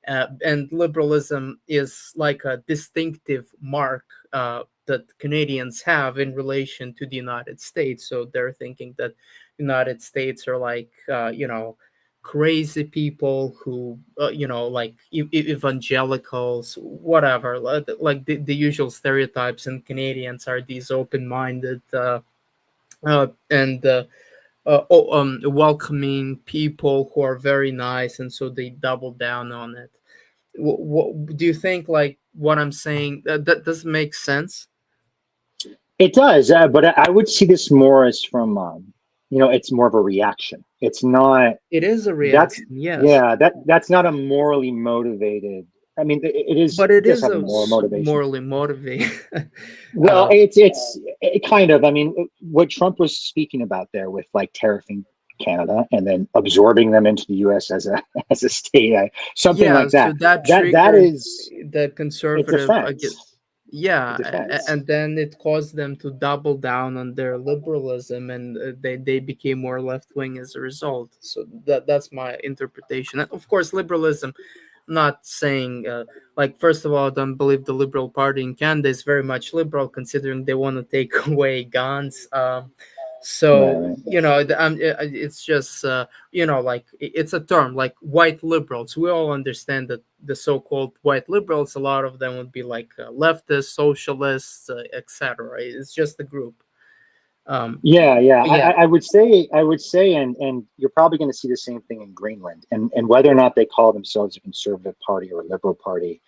And liberalism is like a distinctive mark that Canadians have in relation to the United States. So they're thinking that United States are like, crazy people who, like evangelicals, whatever, like the usual stereotypes. And Canadians are these open-minded, and welcoming people who are very nice, and so they double down on it. What do you think? Like what I'm saying, that does make sense. It does, but I would see this more as from, it's more of a reaction. It's not. It is a That's reaction, yes, yeah. That's not a morally motivated. I mean, it is. but it It does is have a a moral motivation. morally motivated. Well, uh, it's it kind of. I mean, what Trump was speaking about there with like tariffing Canada and then absorbing them into the U.S. as a as a state, something yeah, like so that. that That triggered is the it's conservative, I get. defense. A Yeah, defense. and then it caused them to double down on their liberalism, and they became more left wing as a result. So that's my interpretation. And of course, liberalism. Not saying, like, first of all, I don't believe the Liberal Party in Canada is very much liberal, considering they want to take away guns. Right. So Right. it's just, like it's a term like white liberals. We all understand that the so-called white liberals, a lot of them would be like leftists, socialists, etc. It's just a group. Yeah, yeah. Yeah. I would say, and you're probably going to see the same thing in Greenland, and whether or not they call themselves a conservative party or a liberal party.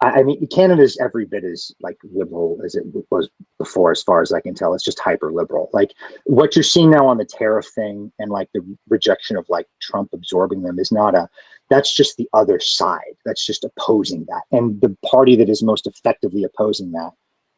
I mean, Canada is every bit as like liberal as it was before, as far as I can tell. It's just hyper liberal. Like what you're seeing now on the tariff thing and like the rejection of like Trump absorbing them is not a. That's just the other side. That's just opposing that, and the party that is most effectively opposing that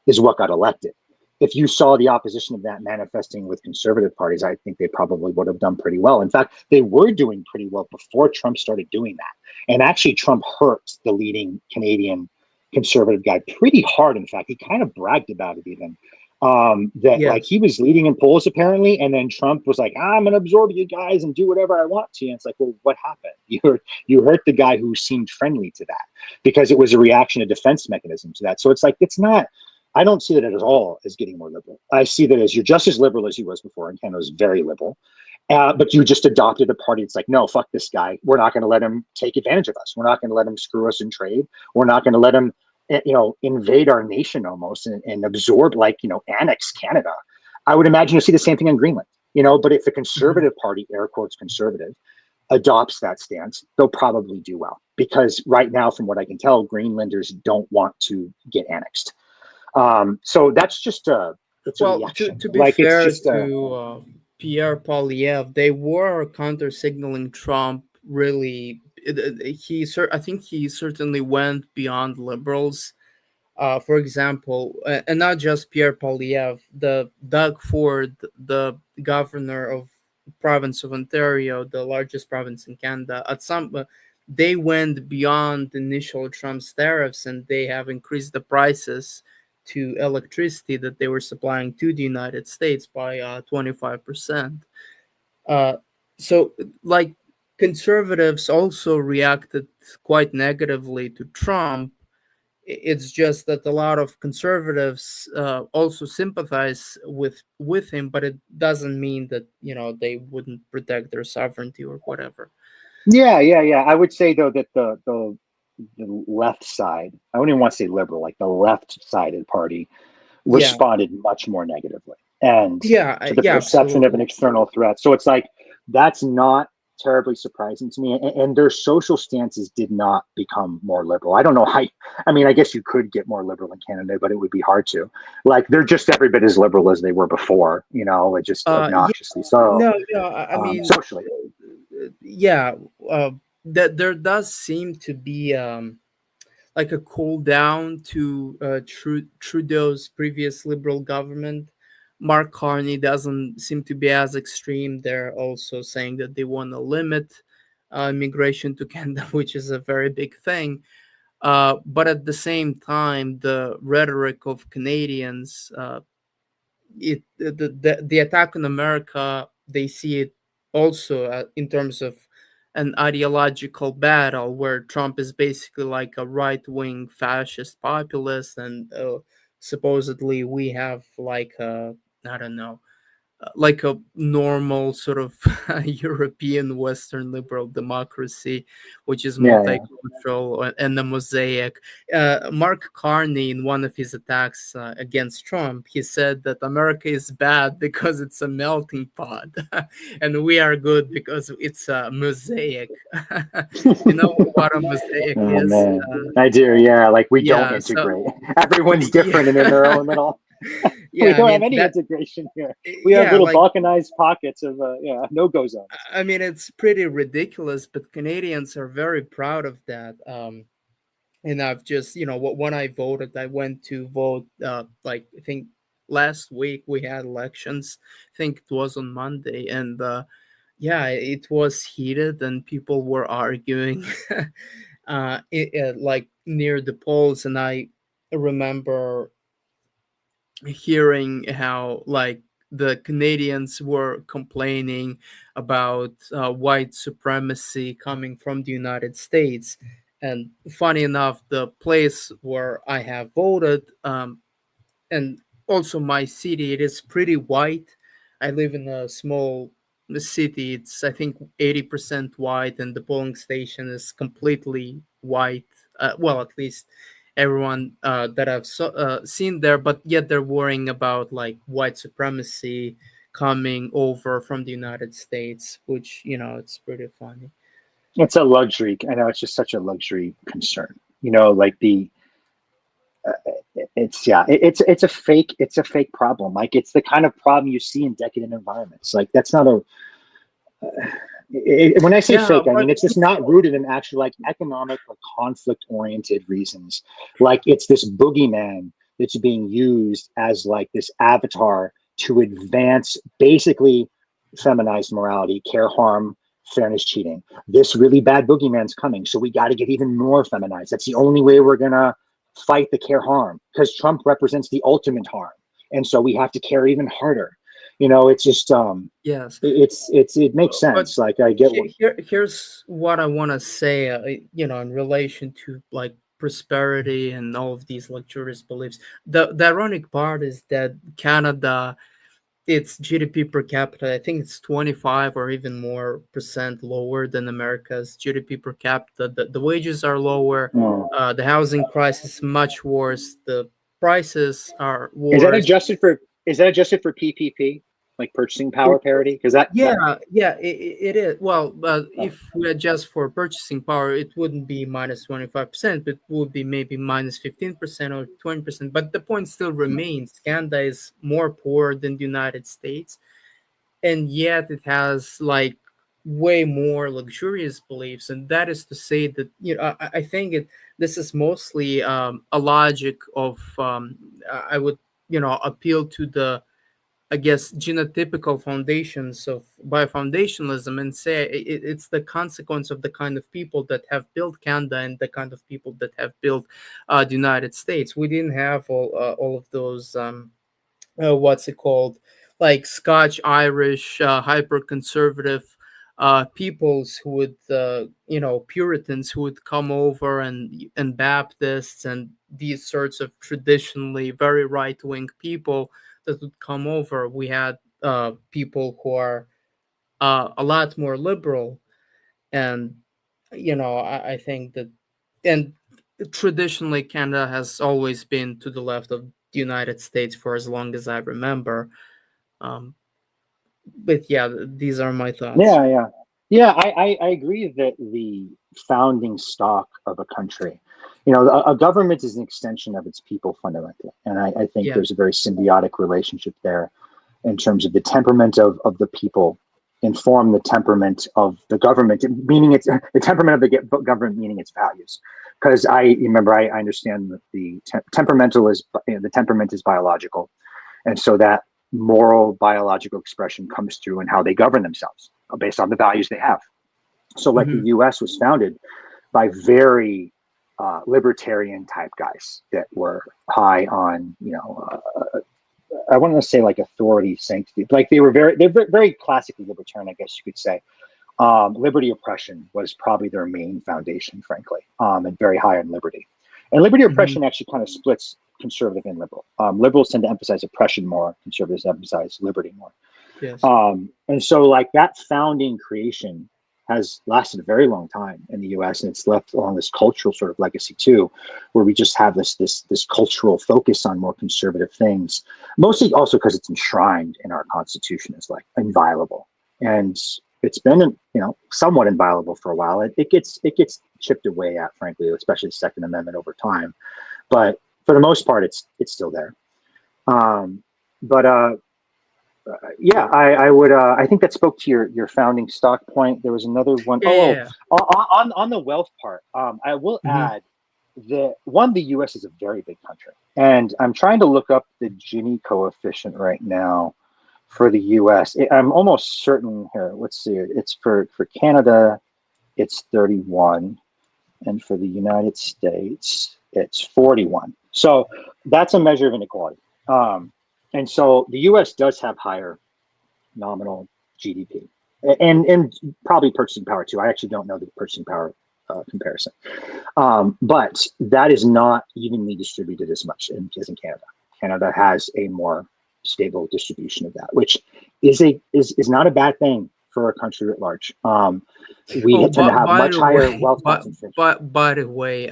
is what got elected. If you saw the opposition of that manifesting with conservative parties, I think they probably would have done pretty well. In fact, they were doing pretty well before Trump started doing that. And actually, Trump hurt the leading Canadian conservative guy pretty hard. In fact, he kind of bragged about it even. That like Yes. he was leading in polls apparently, and then Trump was like, "I'm going to absorb you guys and do whatever I want to." And it's like, well, what happened? You hurt the guy who seemed friendly to that because it was a reaction, a defense mechanism to that. So it's like it's not. I don't see that at all as getting more liberal. I see that as you're just as liberal as you was before, and Canada was very liberal. But you just adopted a party that's like, no, fuck this guy. We're not going to let him take advantage of us. We're not going to let him screw us in trade. We're not going to let him, invade our nation almost and absorb, like, annex Canada. I would imagine you'll see the same thing in Greenland. But if the Mhm. conservative party, air quotes conservative, adopts that stance, they'll probably do well because right now, from what I can tell, Greenlanders don't want to get annexed. So that's just it's a Well, to reaction. to be Like it's fair just a to Pierre Polyev, they were counter signaling Trump. Really, I think he certainly went beyond liberals. For example, and not just Pierre Polyev, the Doug Ford, the governor of province of Ontario, the largest province in Canada. They went beyond initial Trump's tariffs, and they have increased the prices to electricity that they were supplying to the United States by 25%. Uh, so, like, conservatives also reacted quite negatively to Trump It's just that a lot of conservatives also sympathize with him, but it doesn't mean that they wouldn't protect their sovereignty or whatever. Yeah. I would say though that the left side, I wouldn't even want to say liberal, like the left-sided party, Yeah, responded much more negatively and yeah, to the yeah, perception of an absolutely. external threat. So it's like that's not terribly surprising to me. And their social stances did not become more liberal. I don't know how. I mean, I guess you could get more liberal in Canada, but it would be hard to. Like they're just every bit as liberal as they were before. It just Yeah, obnoxiously so no, no, I mean, socially. yeah, uh, that there does seem to be like a cool down to Trudeau's previous liberal government. Mark Carney doesn't seem to be as extreme. They're also saying that they want to limit immigration to Canada, which is a very big thing. But at the same time, the rhetoric of Canadians, the attack on America, they see it also in terms of an ideological battle where Trump is basically like a right wing fascist populist, and supposedly we have like a, I don't know, like a normal sort of European Western liberal democracy, which is Yeah. multicultural and a mosaic. Mark Carney, in one of his attacks against Trump, he said that America is bad because it's a melting pot, and we are good because it's a mosaic. You know what a mosaic Oh is? man, I do. Yeah, like we don't Yeah. So integrate. Everyone's different and in their yeah, own little. We yeah. I don't have mean any that. integration here. We have Yeah, little like balkanized pockets of no-go zones. I mean, it's pretty ridiculous, but Canadians are very proud of that. And I've just, when I voted, I went to vote, like, I think last week we had elections. I think it was on Monday. And yeah, it was heated and people were arguing like near the polls. And I remember hearing how like the Canadians were complaining about white supremacy coming from the United States. And funny enough, the place where I have voted, and also my city, it is pretty white. I live in a small city. It's, I think, 80% white, and the polling station is completely white. Well, at least everyone that seen there, but yet they're worrying about like white supremacy coming over from the United States, which it's pretty funny. It's a luxury. I know it's just such a luxury concern. Like uh, it's yeah, it's a fake problem. Like it's the kind of problem you see in decadent environments. Like that's not a when I say Yeah, fake, I but mean it's just not rooted in actual like economic or conflict oriented reasons. Like it's this boogeyman that's being used as like this avatar to advance basically feminized morality, care, harm, fairness, cheating. This really bad boogeyman's coming, so we got to get even more feminized. That's the only way we're gonna fight the care harm because Trump represents the ultimate harm, and so we have to care even harder. It's just yes. it makes But sense. Like I get what. here's what I want to say, in relation to like prosperity and all of these luxurious beliefs. The ironic part is that Canada, its GDP per capita, I think it's 25 or even more percent lower than America's GDP per capita. The wages are lower. Oh. The housing crisis is much worse. The prices are Is that worse. adjusted for? Is that adjusted for PPP, like purchasing power parity? Because that Yeah, it is. Well, oh, if we adjust for purchasing power, it wouldn't be minus 25%, but it would be maybe minus 15% or 20%. But the point still remains, Canada is more poor than the United States, and yet it has like way more luxurious beliefs. And that is to say that, I think this is mostly a logic of, I would, appeal to the, I guess, genotypical foundations of biofoundationalism and say it's the consequence of the kind of people that have built Canada and the kind of people that have built the United States. We didn't have all of those, what's it called, like Scotch Irish hyper conservative peoples who would, Puritans who would come over, and Baptists and these sorts of traditionally very right wing people that would come over. We had people who are a lot more liberal, and I think that, and traditionally Canada has always been to the left of the United States for as long as I remember. Um, but yeah, these are my thoughts. Yeah, yeah, yeah. I agree that the founding stock of a country, a government is an extension of its people fundamentally, and I think Yeah. there's a very symbiotic relationship there in terms of the temperament of the people inform the temperament of the government, meaning it's the temperament of the government, meaning its values. Because I understand that the temperamental is the temperament is biological, and so that moral biological expression comes through in how they govern themselves based on the values they have. So, like the Hmm. U.S. was founded by very libertarian type guys that were high on, I want to say like authority, sanctity. Like they're very classically libertarian, I guess you could say. Liberty oppression was probably their main foundation, frankly, and very high on liberty. And liberty Hmm. oppression actually kind of splits conservative and liberal. Liberals tend to emphasize oppression more, conservatives emphasize liberty more. Yes. And so, like, that founding creation has lasted a very long time in the U.S. and it's left along this cultural sort of legacy too, where we just have this cultural focus on more conservative things, mostly also because it's enshrined in our Constitution as like inviolable, and it's been somewhat inviolable for a while. It gets chipped away at, frankly, especially the Second Amendment over time, but for the most part, it's still there. Um, but Yeah, I would. I think that spoke to your founding stock point. There was another one. Yeah. Oh, Yeah. on the wealth part, I will Hmm. add that the U.S. is a very big country, and I'm trying to look up the Gini coefficient right now for the U.S. I'm almost certain here. Let's see. It's for Canada, it's 31, and for the United States, it's 41. So that's a measure of inequality. And so the U.S. does have higher nominal GDP, and probably purchasing power too. I actually don't know the purchasing power comparison, but that is not evenly distributed as much as in Canada. Canada has a more stable distribution of that, which is not a bad thing for a country at large. We Oh, tend to but have by much the higher way, wealth concentration. by the way,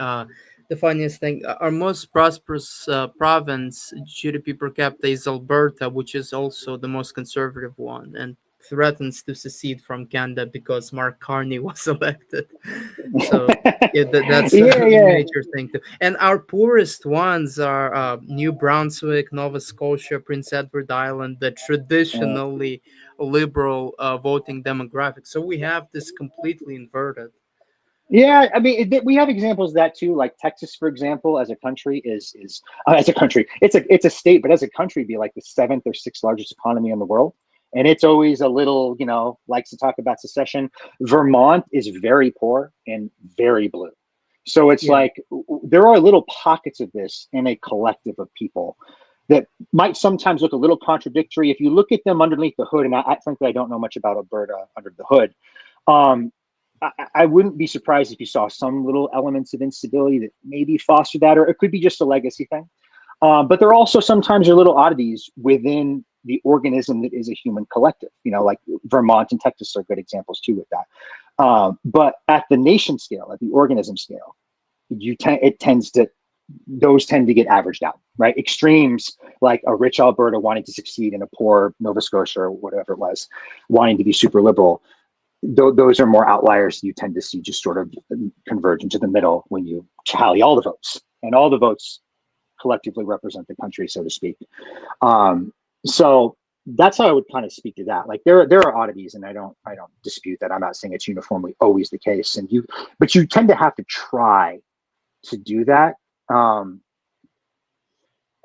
the funniest thing, our most prosperous province GDP per capita is Alberta, which is also the most conservative one, and threatens to secede from Canada because Mark Carney was elected. So yeah, that's a Yeah, yeah. major thing too. And our poorest ones are New Brunswick, Nova Scotia, Prince Edward Island, the Uh, traditionally liberal voting demographic. So we have this completely inverted. Yeah, I mean, we have examples of that too. Like Texas, for example, as a country is as a country, it's a state, but as a country, be like the seventh or sixth largest economy in the world, and it's always a little, likes to talk about secession. Vermont is very poor and very blue, so it's Yeah. like there are little pockets of this in a collective of people that might sometimes look a little contradictory if you look at them underneath the hood. And frankly, I don't know much about Alberta under the hood. Um, I wouldn't be surprised if you saw some little elements of instability that maybe foster that, or it could be just a legacy thing. But there also sometimes are little oddities within the organism that is a human collective. Like Vermont and Texas are good examples too with that. But at the nation scale, at the organism scale, those tend to get averaged out, right? Extremes like a rich Alberta wanting to succeed and a poor Nova Scotia or whatever it was wanting to be super liberal, those are more outliers. You tend to see just sort of converge into the middle when you tally all the votes, and all the votes collectively represent the country, so to speak. So that's how I would kind of speak to that. Like there are oddities, and I don't dispute that. I'm not saying it's uniformly always the case, but you tend to have to try to do that. Um,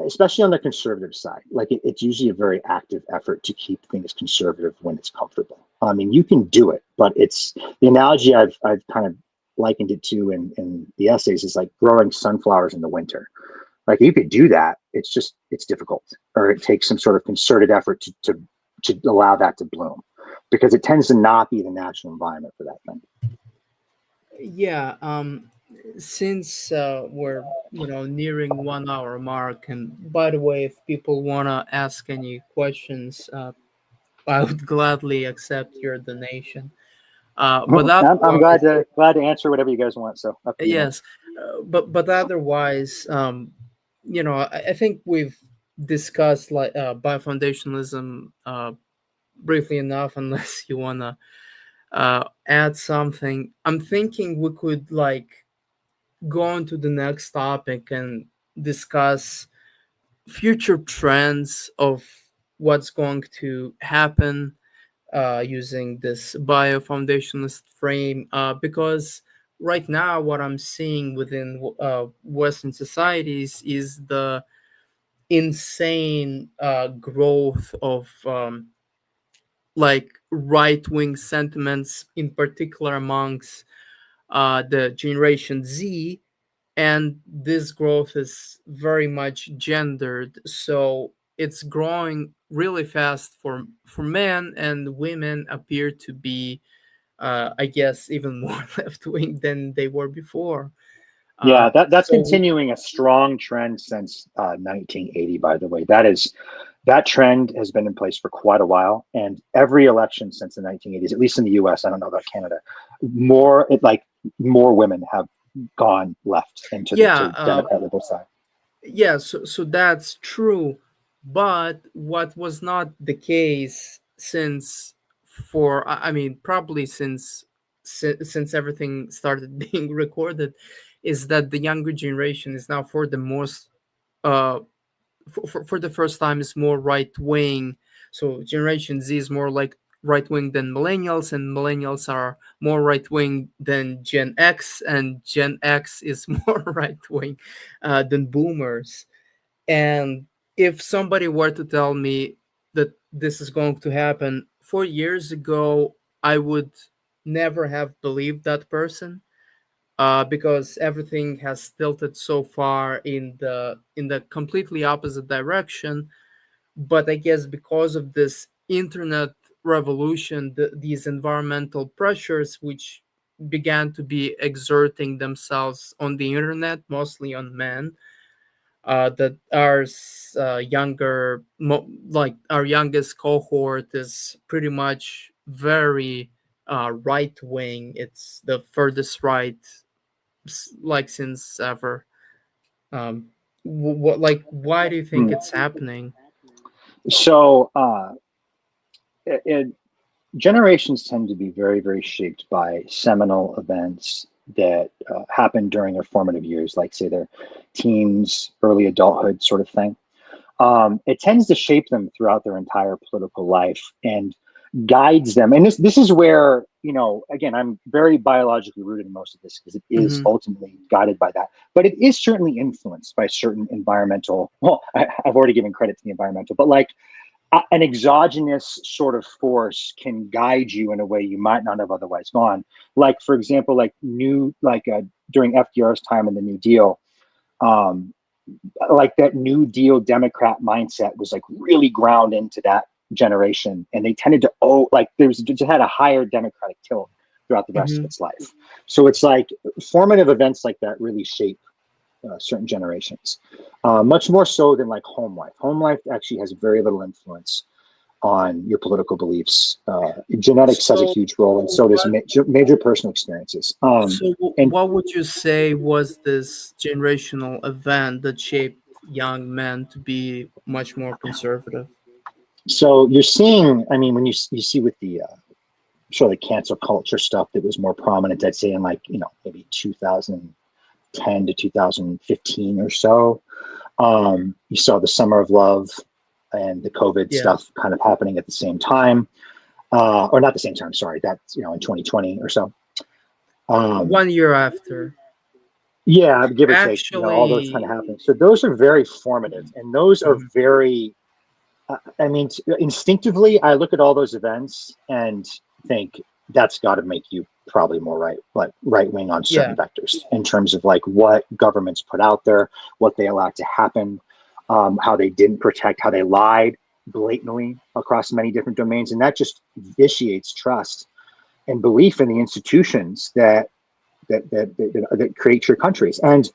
Especially on the conservative side, like it's usually a very active effort to keep things conservative when it's comfortable. I mean, you can do it, but it's the analogy I've kind of likened it to in the essays is like growing sunflowers in the winter. Like you could do that, it's difficult, or it takes some sort of concerted effort to allow that to bloom. because it tends to not be the natural environment for that thing. Yeah. Since we're nearing 1 hour mark, and by the way, if people wanna ask any questions, I would gladly accept your donation. But I'm otherwise, glad to answer whatever you guys want. So up to you, man. yes. But otherwise, I think we've discussed like biofoundationalism briefly enough. Unless you wanna add something, I'm thinking we could like go on to the next topic and discuss future trends of what's going to happen using this biofoundationalist frame, because right now what I'm seeing within Western societies is the insane growth of like right-wing sentiments, in particular amongst the Generation Z, and this growth is very much gendered, so it's growing really fast for men, and women appear to be I guess even more left wing than they were before. Yeah, that's So continuing a strong trend since 1980. By the way, that trend has been in place for quite a while, and every election since the 1980s, at least in the U.S., I don't know about Canada, more women have gone left into the yeah, to Democrat liberal side. yeah, so that's true, but what was not the case since for I mean probably since everything started being recorded, is that the younger generation is now for the most uh for the first time is more right wing. So Generation Z is more like right wing than millennials, and millennials are more right wing than Gen X, and Gen X is more right wing than boomers. And if somebody were to tell me that this is going to happen 4 years ago, I would never have believed that person, because everything has tilted so far in the completely opposite direction. But I guess because of this internet revolution, these environmental pressures which began to be exerting themselves on the internet, mostly on men, that our like our youngest cohort is pretty much very right wing. It's the furthest right like since ever. What like why do you think Hmm. it's happening? So generations tend to be very, very shaped by seminal events that happen during their formative years, like say their teens, early adulthood sort of thing. It tends to shape them throughout their entire political life and guides them. And this is where, again, I'm very biologically rooted in most of this because it is Hmm. ultimately guided by that. But it is certainly influenced by certain environmental. Well, I've already given credit to the environmental, but like an exogenous sort of force can guide you in a way you might not have otherwise gone. Like, for example, during FDR's time in the New Deal, um, like that New Deal Democrat mindset was like really ground into that generation, and they tended to there's just had a higher Democratic tilt throughout the rest of Hmm. its life. So it's like formative events like that really shape certain generations, much more so than like home life. Home life actually has very little influence on your political beliefs. Genetics has a So huge role, and so does what major personal experiences. And what would you say was this generational event that shaped young men to be much more conservative? so you're seeing, I mean, when you see with the sort of the cancel culture stuff that was more prominent, I'd say in like, maybe 2010 to 2015 or so. You saw the Summer of Love and the COVID Yes. stuff kind of happening at the same time, or not the same time. Sorry, that's in 2020 or so. Um, 1 year after. yeah, give or take, all those kind Actually, of happening. So those are very formative, and those are mhm. very. I mean, instinctively, I look at all those events and think that's got to make you probably more right wing on certain Yeah. vectors in terms of like what governments put out there, what they allowed to happen, how they didn't protect, how they lied. blatantly across many different domains, and that just vitiates trust and belief in the institutions that create your countries. And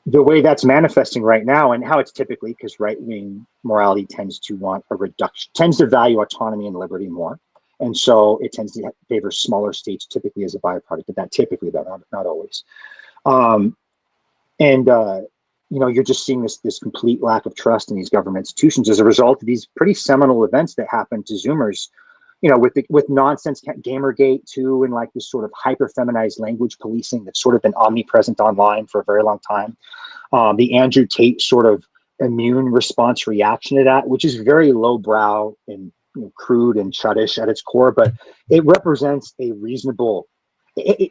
the way that's manifesting right now, and how it's typically, because right-wing morality tends to want a reduction, tends to value autonomy and liberty more, and so it tends to favor smaller states typically as a byproduct, but that typically, though, not always. And you're just seeing this complete lack of trust in these government institutions as a result of these pretty seminal events that happened to Zoomers, with nonsense Gamergate too, and like this sort of hyper feminized language policing that's sort of been omnipresent online for a very long time. The Andrew Tate sort of immune response reaction to that, which is very lowbrow and crude and chuddish at its core, but it represents a reasonable,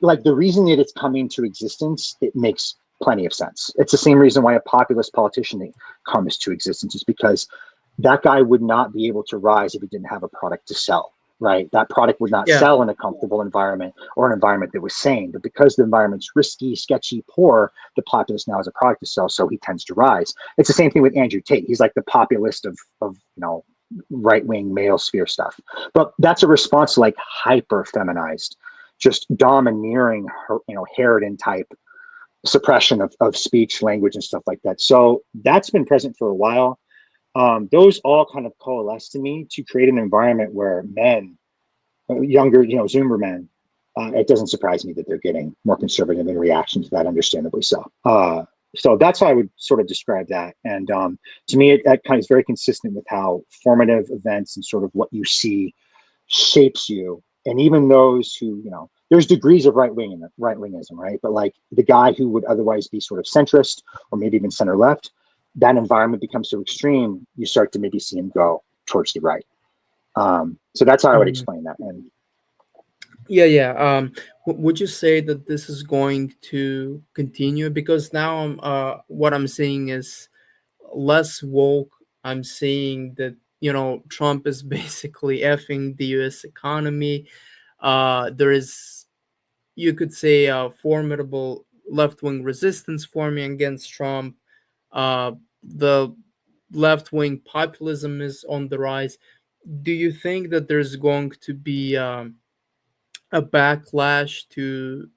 like the reason that it's coming to existence, it makes plenty of sense. It's the same reason why a populist politician comes to existence, is because that guy would not be able to rise if he didn't have a product to sell, right? That product would not sell in a comfortable environment or an environment that was sane. But because the environment's risky, sketchy, poor, the populist now has a product to sell, so he tends to rise. It's the same thing with Andrew Tate. He's like the populist of right-wing male sphere stuff. But that's a response to like hyper feminized, just domineering, Harridan type suppression of speech, language, and stuff like that. So that's been present for a while. Those all kind of coalesce to me to create an environment where men, younger, Zoomer men, it doesn't surprise me that they're getting more conservative in reaction to that, understandably so. So that's how I would sort of describe that. And to me, that kind of is very consistent with how formative events and sort of what you see shapes you. And even those who, there's degrees of right-wingism, right? But like the guy who would otherwise be sort of centrist or maybe even center left, that environment becomes so extreme, you start to maybe see him go towards the right. So that's how I would explain that. And would you say that this is going to continue? Because now what I'm seeing is less woke. I'm seeing that Trump is basically effing the U.S. economy. There is, you could say, a formidable left-wing resistance forming against Trump. The left-wing populism is on the rise. Do you think that there's going to be a backlash to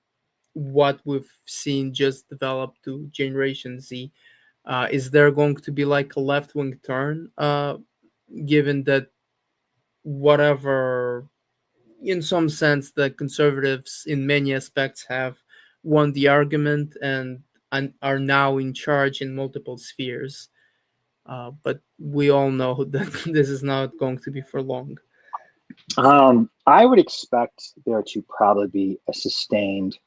what we've seen just develop to Generation Z? Is there going to be like a left-wing turn, given that whatever, in some sense, the conservatives in many aspects have won the argument and are now in charge in multiple spheres? But we all know that this is not going to be for long. I would expect there to probably be a sustained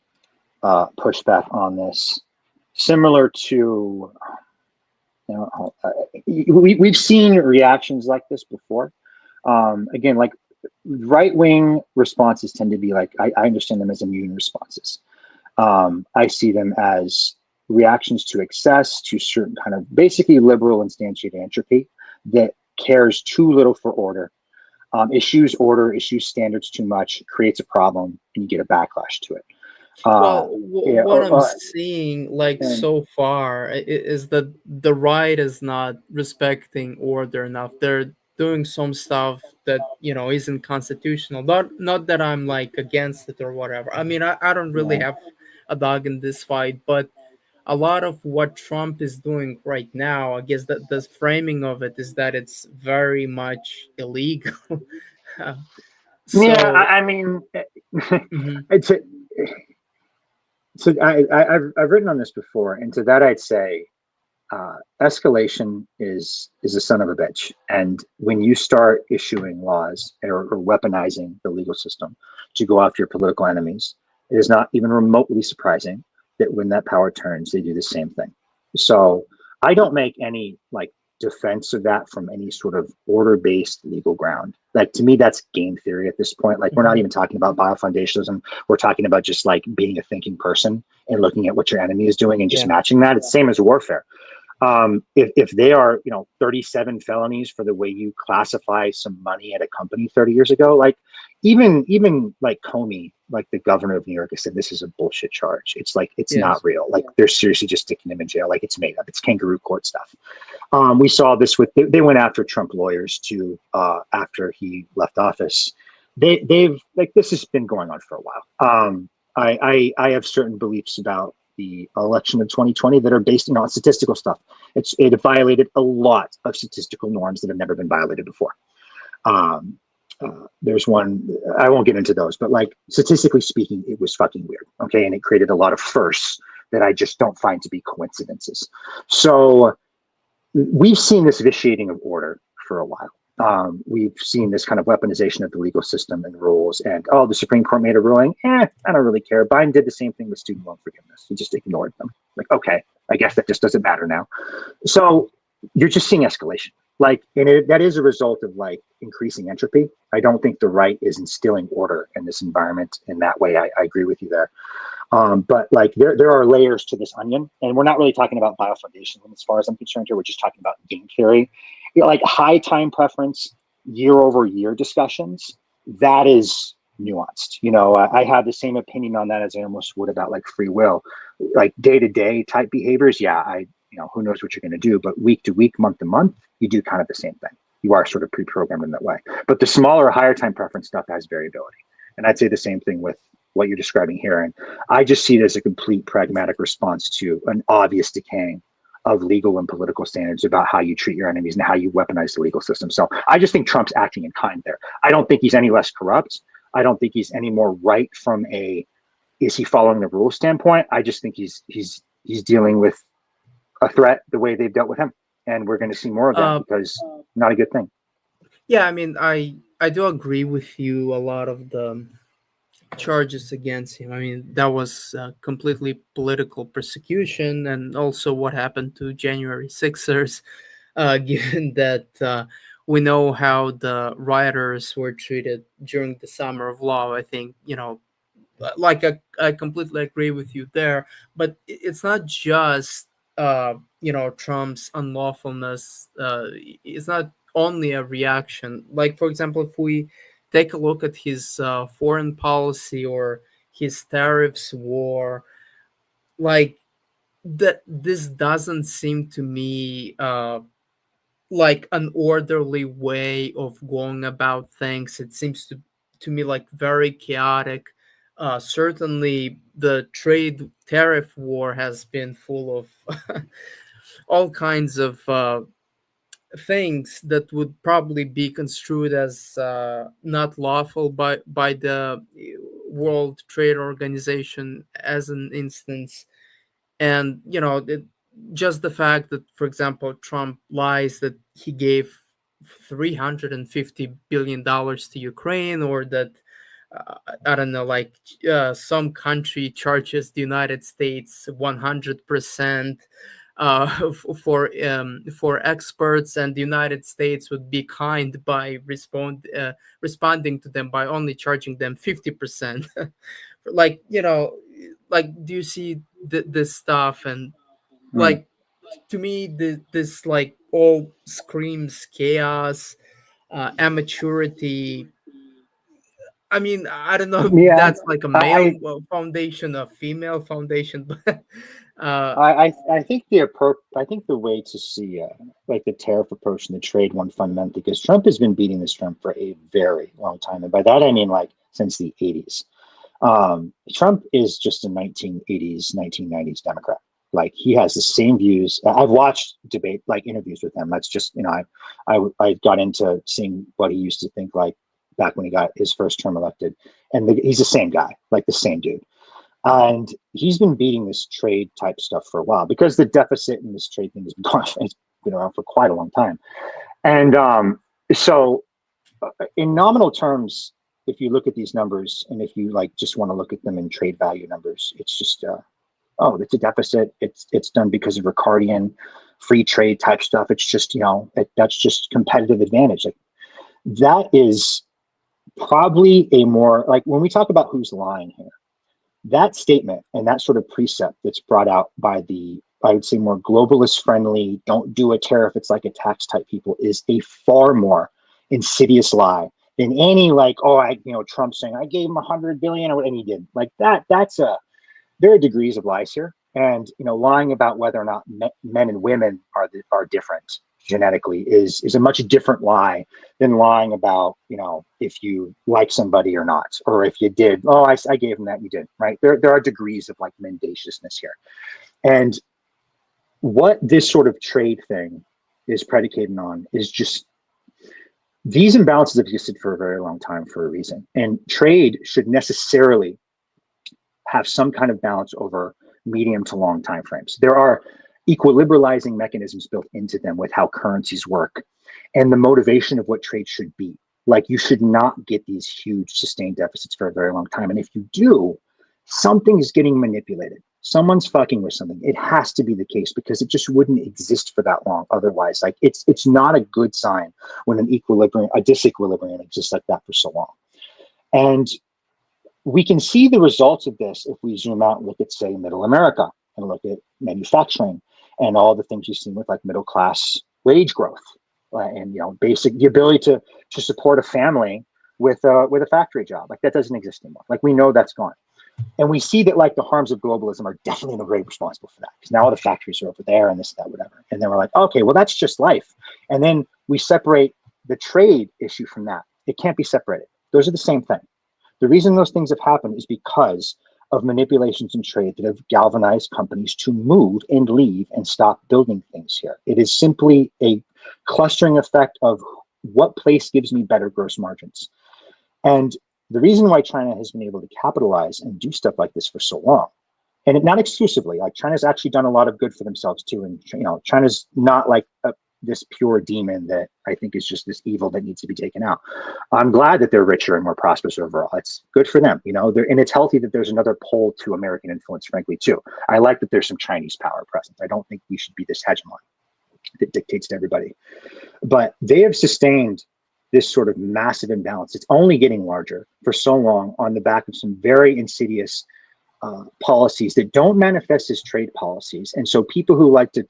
pushback on this, similar to, we've seen reactions like this before. Again, like right-wing responses tend to be like, I understand them as immune responses. I see them as reactions to excess, to certain kind of basically liberal instantiated entropy that cares too little for order, issues standards too much, creates a problem, and you get a backlash to it. What I'm seeing so far is that the right is not respecting order enough. They're doing some stuff that isn't constitutional. Not that I'm like against it or whatever. I mean, I don't really have a dog in this fight, but a lot of what Trump is doing right now, I guess that the framing of it is that it's very much illegal. I mean, Mhm. So I've written on this before, and to that I'd say, escalation is a son of a bitch. And when you start issuing laws or weaponizing the legal system to go after your political enemies, it is not even remotely surprising that when that power turns, they do the same thing. So I don't make any defense of that from any sort of order-based legal ground. Like, to me, that's game theory at this point. Like, we're not even talking about biofoundationalism. We're talking about just like being a thinking person and looking at what your enemy is doing and just matching that. It's the same as warfare. If they are 37 felonies for the way you classify some money at a company 30 years ago, like, even like Comey, like the governor of New York, has said this is a bullshit charge. It's like it's not Yes. real. Like they're seriously just sticking him in jail. Like it's made up. It's kangaroo court stuff. We saw this with they went after Trump lawyers too after he left office. They've like this has been going on for a while. I have certain beliefs about the election of 2020 that are based on statistical stuff. It violated a lot of statistical norms that have never been violated before. There's one, I won't get into those, but like statistically speaking, it was fucking weird. Okay. And it created a lot of firsts that I just don't find to be coincidences. So we've seen this vitiating of order for a while. We've seen this kind of weaponization of the legal system and rules and, oh, the Supreme Court made a ruling. I don't really care. Biden did the same thing with student loan forgiveness. He just ignored them. Like, okay, I guess that just doesn't matter now. So you're just seeing escalation. Like, and that is a result of like increasing entropy. I don't think the right is instilling order in this environment in that way. I agree with you there. But like there are layers to this onion, and we're not really talking about biofoundationalism as far as I'm concerned here. We're just talking about game theory, like high time preference, year over year discussions. That is nuanced. I have the same opinion on that as I almost would about like free will, like day to day type behaviors. Yeah, who knows what you're going to do, but week to week, month to month, you do kind of the same thing. You are sort of pre-programmed in that way. But the smaller, higher time preference stuff has variability. And I'd say the same thing with what you're describing here. And I just see it as a complete pragmatic response to an obvious decaying of legal and political standards about how you treat your enemies and how you weaponize the legal system. So I just think Trump's acting in kind there. I don't think he's any less corrupt. I don't think he's any more right from is he following the rules standpoint. I just think he's dealing with a threat the way they've dealt with him. And we're going to see more of that because not a good thing. Yeah, I mean, I do agree with you. A lot of the charges against him, I mean, that was completely political persecution, and also what happened to January 6ers, given that we know how the rioters were treated during the summer of love. I think, like I completely agree with you there, but it's not just Trump's unlawfulness. It's not only a reaction. Like, for example, if we take a look at his foreign policy or his tariffs war, like that, this doesn't seem to me like an orderly way of going about things. It seems to me like very chaotic. Certainly, the trade tariff war has been full of all kinds of things that would probably be construed as not lawful by the World Trade Organization, as an instance. And just the fact that, for example, Trump lies that he gave $350 billion to Ukraine, or that I don't know, like some country charges the United States 100% for experts, and the United States would be kind by responding to them by only charging them 50%. Like, like, do you see this stuff? And like, to me, this like all screams chaos, immaturity. I mean, I don't know if Yeah, that's like a male foundation, a female foundation, but I think I think the way to see like the tariff approach and the trade one fundamentally, because Trump has been beating this drum for a very long time, and by that I mean like since the 80s. Trump is just a 1980s, 1990s Democrat. Like he has the same views. I've watched debate, like interviews with him. That's just, I got into seeing what he used to think like back when he got his first term elected. And he's the same guy, like the same dude. And he's been beating this trade type stuff for a while because the deficit in this trade thing has been going, it's been around for quite a long time. And so in nominal terms, if you look at these numbers and if you like just want to look at them in trade value numbers, it's just it's a deficit. It's done because of Ricardian free trade type stuff. It's just that's just competitive advantage. Like that is probably a more like when we talk about who's lying here, that statement and that sort of precept that's brought out by the, I would say, more globalist friendly, don't do a tariff, it's like a tax type people, is a far more insidious lie in any like, Trump saying I gave him 100 billion and he didn't. Like there are degrees of lies here, and lying about whether or not men and women are different genetically is a much different lie than lying about if you like somebody or not, or if you did. Oh, I gave him that, you did, right? There are degrees of like mendaciousness here, and what this sort of trade thing is predicated on is just these imbalances have existed for a very long time for a reason, and trade should necessarily have some kind of balance over medium to long time frames. There are equilibralizing mechanisms built into them with how currencies work and the motivation of what trade should be. Like, you should not get these huge sustained deficits for a very long time. And if you do, something is getting manipulated. Someone's fucking with something. It has to be the case, because it just wouldn't exist for that long otherwise. Like, it's not a good sign when a disequilibrium exists like that for so long. And we can see the results of this if we zoom out and look at, say, Middle America, and look at manufacturing and all the things you've seen with like middle class wage growth, and basic the ability to support a family with a factory job. Like, that doesn't exist anymore. Like, we know that's gone. And we see that like the harms of globalism are definitely in a way responsible for that, because now all the factories are over there and this, that, whatever. And then we're like, okay, well, that's just life. And then we separate the trade issue from that. It can't be separated. Those are the same thing. The reason those things have happened is because of manipulations in trade that have galvanized companies to move and leave and stop building things here. It is simply a clustering effect of what place gives me better gross margins. And the reason why China has been able to capitalize and do stuff like this for so long, and not exclusively, like China's actually done a lot of good for themselves too. And China's not like this pure demon that I think is just this evil that needs to be taken out. I'm glad that they're richer and more prosperous overall. It's good for them, and it's healthy that there's another pole to American influence, frankly, too. I like that there's some Chinese power present. I don't think we should be this hegemon that dictates to everybody. But they have sustained this sort of massive imbalance. It's only getting larger for so long on the back of some very insidious policies that don't manifest as trade policies. And so people who like to,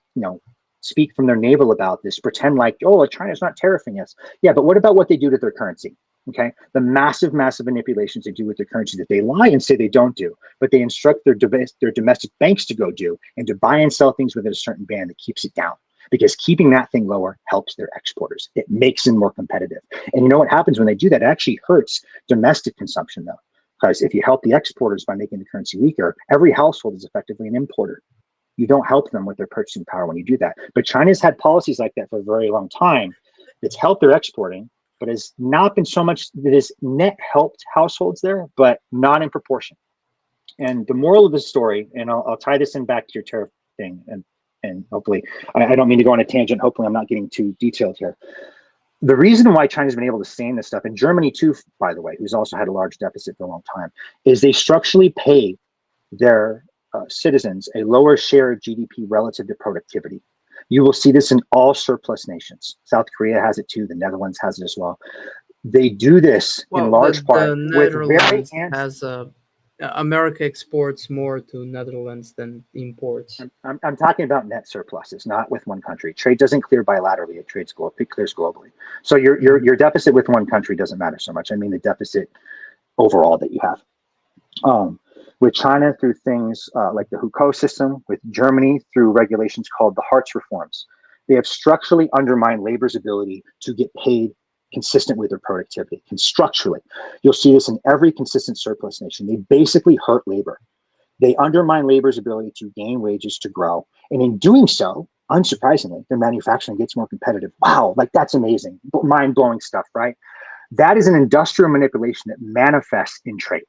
speak from their navel about this, pretend like, oh, China's not tariffing us. Yeah, but what about what they do to their currency? Okay, the massive manipulations they do with their currency that they lie and say they don't do, but they instruct their domestic banks to go do, and to buy and sell things within a certain band that keeps it down. Because keeping that thing lower helps their exporters. It makes them more competitive. And you know what happens when they do that? It actually hurts domestic consumption, though. Because if you help the exporters by making the currency weaker, every household is effectively an importer. You don't help them with their purchasing power when you do that. But China's had policies like that for a very long time that's helped their exporting, but has not been so much that has net helped households there, but not in proportion. And the moral of the story, and I'll tie this in back to your tariff thing, and hopefully, I don't mean to go on a tangent. Hopefully I'm not getting too detailed here. The reason why China's been able to sustain this stuff, and Germany too, by the way, who's also had a large deficit for a long time, is they structurally pay their citizens a lower share of GDP relative to productivity. You will see this in all surplus nations. South Korea has it too. The Netherlands has it as well. They do this in large part with very has America exports more to Netherlands than imports. I'm talking about net surpluses, not with one country. Trade doesn't clear bilaterally; it clears globally. So your deficit with one country doesn't matter so much. I mean the deficit overall that you have. With China through things like the Hukou system, with Germany through regulations called the Hartz reforms, they have structurally undermined labor's ability to get paid consistent with their productivity. And structurally, you'll see this in every consistent surplus nation. They basically hurt labor. They undermine labor's ability to gain wages to grow. And in doing so, unsurprisingly, their manufacturing gets more competitive. Wow, like that's amazing. Mind-blowing stuff, right? That is an industrial manipulation that manifests in trade.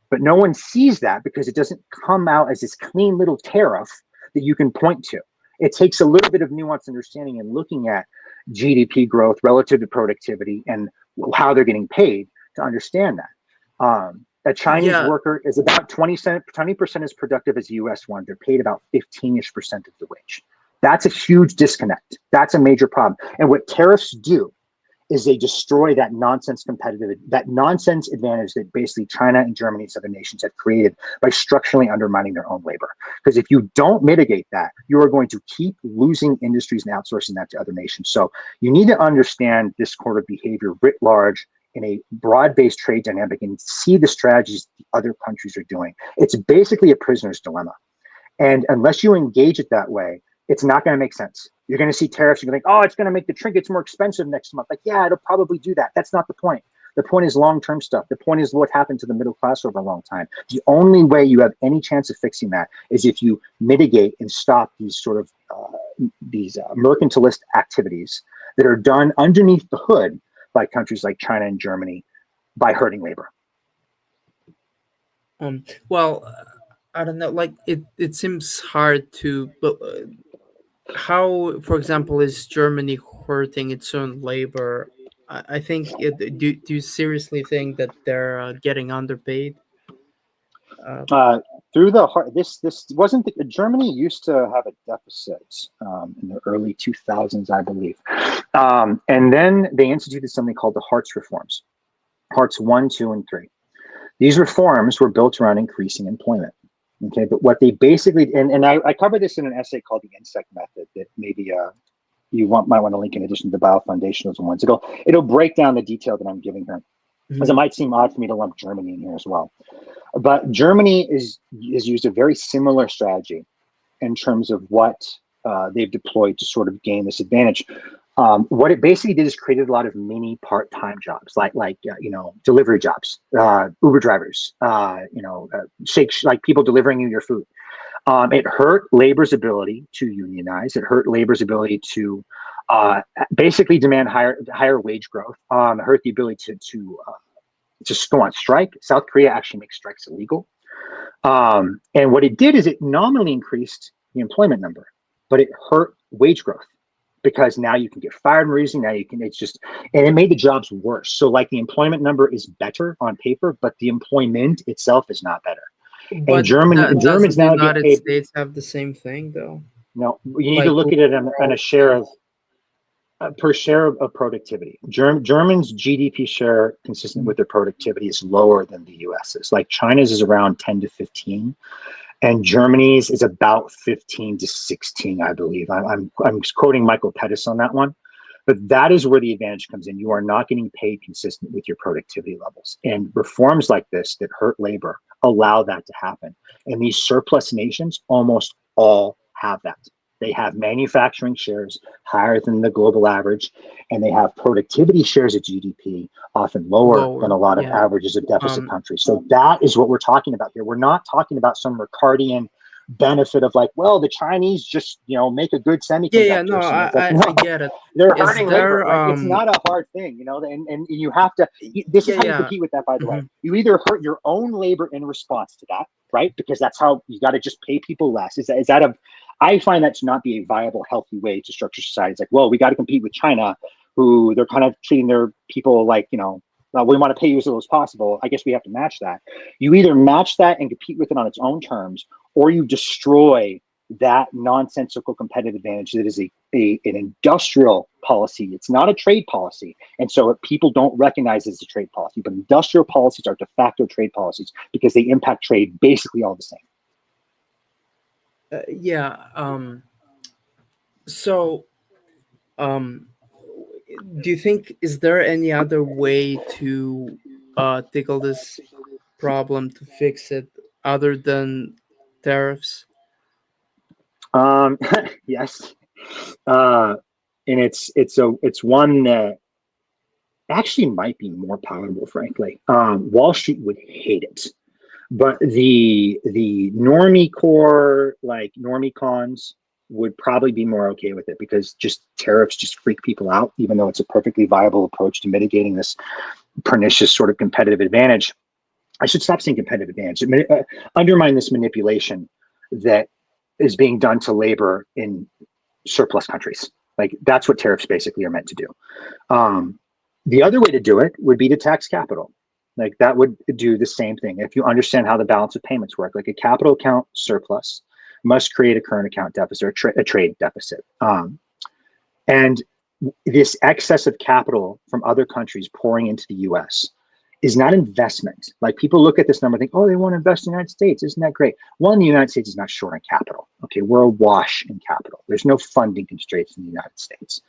But no one sees that because it doesn't come out as this clean little tariff that you can point to. It takes a little bit of nuanced understanding and looking at GDP growth relative to productivity and how they're getting paid to understand that. A Chinese worker is about 20% as productive as a US one. They're paid about 15-ish% of the wage. That's a huge disconnect. That's a major problem. And what tariffs do is they destroy that nonsense advantage that basically China and Germany and other nations have created by structurally undermining their own labor. Because if you don't mitigate that, you are going to keep losing industries and outsourcing that to other nations. So you need to understand this sort of behavior writ large in a broad-based trade dynamic and see the strategies the other countries are doing. It's basically a prisoner's dilemma. And unless you engage it that way, it's not going to make sense. You're going to see tariffs. You're going to think, oh, it's going to make the trinkets more expensive next month. Like, yeah, it'll probably do that. That's not the point. The point is long-term stuff. The point is what happened to the middle class over a long time. The only way you have any chance of fixing that is if you mitigate and stop these sort of mercantilist activities that are done underneath the hood by countries like China and Germany by hurting labor. Well, I don't know. Like it seems hard to, but how, for example, is Germany hurting its own labor? I think. Do you seriously think that they're getting underpaid? Uh, Through the this wasn't Germany used to have a deficit in the early 2000s, I believe, and then they instituted something called the Hartz reforms, Hartz 1, 2, and 3. These reforms were built around increasing employment. Okay, but what they basically and I covered this in an essay called the insect method that maybe you might want to link in addition to the biofoundationalism ones. It'll break down the detail that I'm giving here, because it might seem odd for me to lump Germany in here as well. But Germany is used a very similar strategy in terms of what they've deployed to sort of gain this advantage. What it basically did is created a lot of mini part-time jobs, like delivery jobs, Uber drivers, like people delivering you your food. It hurt labor's ability to unionize. It hurt labor's ability to basically demand higher wage growth. It hurt the ability to go on strike. South Korea actually makes strikes illegal. And what it did is it nominally increased the employment number, but it hurt wage growth, because now you can get fired for reason. Now you can, and it made the jobs worse. So like the employment number is better on paper, but the employment itself is not better. but And Germans now the get United paid. States have the same thing though? No, you need to look at it on a share of per share of productivity. Germans' GDP share consistent with their productivity is lower than the US's. Like China's is around 10 to 15. And Germany's is about 15 to 16, I believe. I'm quoting Michael Pettis on that one. But that is where the advantage comes in. You are not getting paid consistent with your productivity levels. And reforms like this that hurt labor allow that to happen. And these surplus nations almost all have that. They have manufacturing shares higher than the global average, and they have productivity shares of GDP often lower than a lot of averages of deficit countries. So that is what we're talking about here. We're not talking about some Ricardian benefit of like, well, the Chinese just make a good semiconductor. No, I get it. They're hurting labor. Like, it's not a hard thing, and you have to. This is how you compete with that, by the way. You either hurt your own labor in response to that, right? Because that's how you got to just pay people less. Is that a? I find that to not be a viable, healthy way to structure society. It's like, well, we got to compete with China, who they're kind of treating their people like, we want to pay you as little as possible. I guess we have to match that. You either match that and compete with it on its own terms, or you destroy that nonsensical competitive advantage that is an industrial policy. It's not a trade policy. And so people don't recognize it as a trade policy, but industrial policies are de facto trade policies because they impact trade basically all the same. So, do you think, is there any other way to tackle this problem, to fix it, other than tariffs? Yes. And it's one that actually might be more palatable, frankly. Wall Street would hate it. But the normie core, like normie cons, would probably be more okay with it, because just tariffs just freak people out, even though it's a perfectly viable approach to mitigating this pernicious sort of competitive advantage. I should stop saying competitive advantage. Undermine this manipulation that is being done to labor in surplus countries. Like, that's what tariffs basically are meant to do. The other way to do it would be to tax capital. Like, that would do the same thing. If you understand how the balance of payments work, like a capital account surplus must create a current account deficit, or a trade deficit. And this excess of capital from other countries pouring into the US is not investment. Like, people look at this number and think, oh, they want to invest in the United States. Isn't that great? One, the United States is not short on capital. Okay, we're awash in capital. There's no funding constraints in the United States.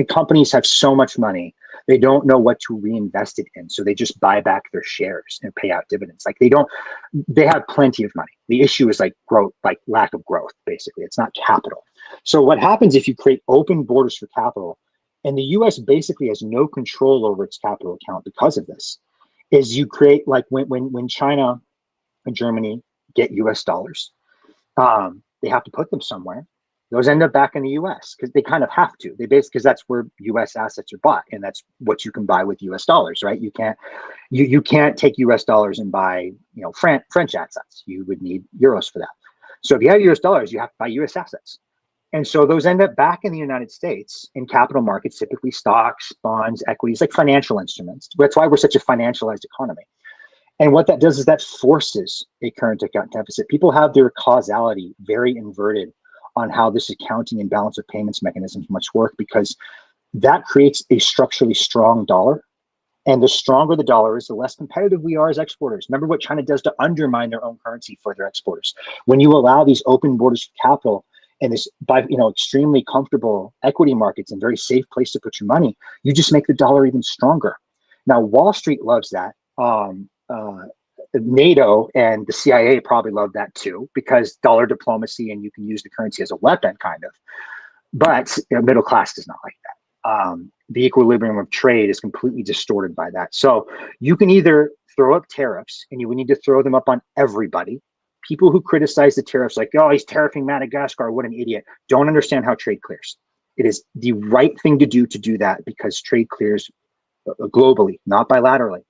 Companies have so much money They don't know what to reinvest it in. So they just buy back their shares and pay out dividends. Like they have plenty of money. The issue is like growth, like lack of growth, basically. It's not capital. So what happens if you create open borders for capital, and the US basically has no control over its capital account because of this, is you create like when China and Germany get US dollars, they have to put them somewhere. Those end up back in the US because they kind of have to. They basically, because that's where US assets are bought, and that's what you can buy with US dollars, right? You can't take US dollars and buy, French assets. You would need euros for that. So if you have US dollars, you have to buy US assets. And so those end up back in the United States in capital markets, typically stocks, bonds, equities, like financial instruments. That's why we're such a financialized economy. And what that does is that forces a current account deficit. People have their causality very inverted on how this accounting and balance of payments mechanisms must work, because that creates a structurally strong dollar. And the stronger the dollar is, the less competitive we are as exporters. Remember what China does to undermine their own currency for their exporters. When you allow these open borders for capital and this, extremely comfortable equity markets and very safe place to put your money, you just make the dollar even stronger. Now, Wall Street loves that. NATO and the CIA probably love that too, because dollar diplomacy, and you can use the currency as a weapon, kind of. But middle class does not like that. The equilibrium of trade is completely distorted by that. So you can either throw up tariffs, and you would need to throw them up on everybody. People who criticize the tariffs, like, oh, he's tariffing Madagascar, what an idiot, don't understand how trade clears. It is the right thing to do that, because trade clears globally, not bilaterally.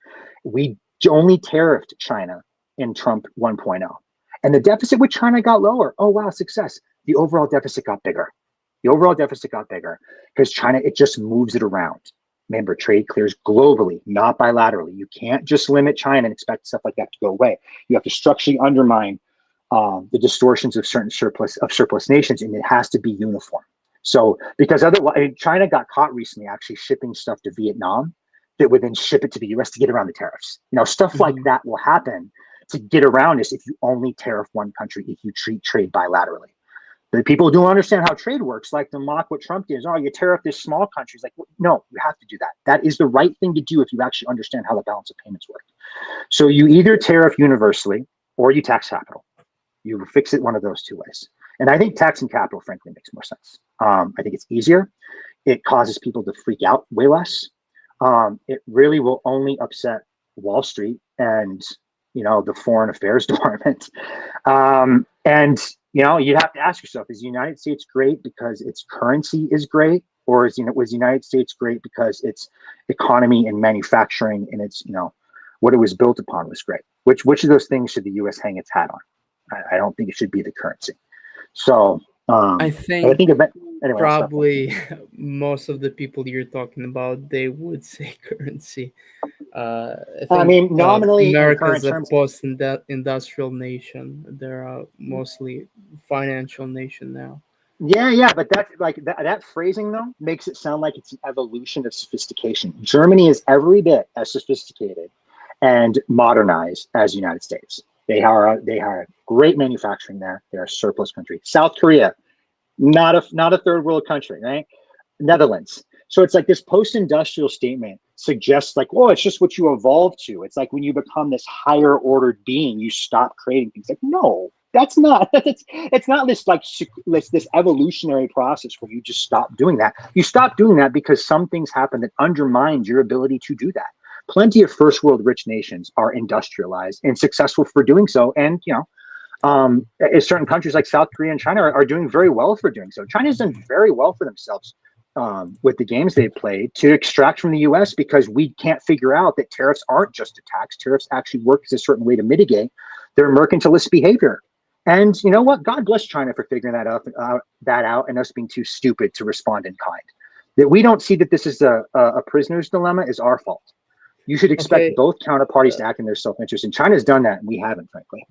We only tariffed China in Trump 1.0. And the deficit with China got lower. Oh, wow, success. The overall deficit got bigger. Because China, it just moves it around. Remember, trade clears globally, not bilaterally. You can't just limit China and expect stuff like that to go away. You have to structurally undermine the distortions of certain surplus nations, and it has to be uniform. So, because otherwise, China got caught recently actually shipping stuff to Vietnam that would then ship it to the US to get around the tariffs. Stuff like that will happen to get around this if you only tariff one country, if you treat trade bilaterally. The people who don't understand how trade works like to mock what Trump did. Oh, you tariff this small country. It's like, well, no, you have to do that. That is the right thing to do if you actually understand how the balance of payments work. So you either tariff universally or you tax capital. You fix it one of those two ways. And I think taxing capital, frankly, makes more sense. I think it's easier. It causes people to freak out way less. It really will only upset Wall Street and the Foreign Affairs Department. And you have to ask yourself: is the United States great because its currency is great, or was the United States great because its economy and manufacturing and its what it was built upon was great? Which of those things should the U.S. hang its hat on? I don't think it should be the currency. So I think anyway, probably most of the people you're talking about, they would say currency. I think nominally, America is a post-industrial nation. They're mostly financial nation now. Yeah, but that's like that phrasing though makes it sound like it's an evolution of sophistication. Germany is every bit as sophisticated and modernized as the United States. They are great manufacturing there. They're a surplus country. South Korea, not a third world country, right? Netherlands. So it's like this post-industrial statement suggests like, oh, it's just what you evolve to. It's like when you become this higher ordered being, you stop creating things. Like, no, that's not. It's not this like this evolutionary process where you just stop doing that. You stop doing that because some things happen that undermine your ability to do that. Plenty of first world rich nations are industrialized and successful for doing so, and certain countries like South Korea and China are doing very well for doing so. China's done very well for themselves with the games they've played to extract from the US, because we can't figure out that tariffs aren't just a tax. Tariffs actually work as a certain way to mitigate their mercantilist behavior. And you know what? God bless China for figuring that out and us being too stupid to respond in kind. That we don't see that this is a prisoner's dilemma is our fault. You should expect both counterparties to act in their self-interest. And China's done that, and we haven't, frankly.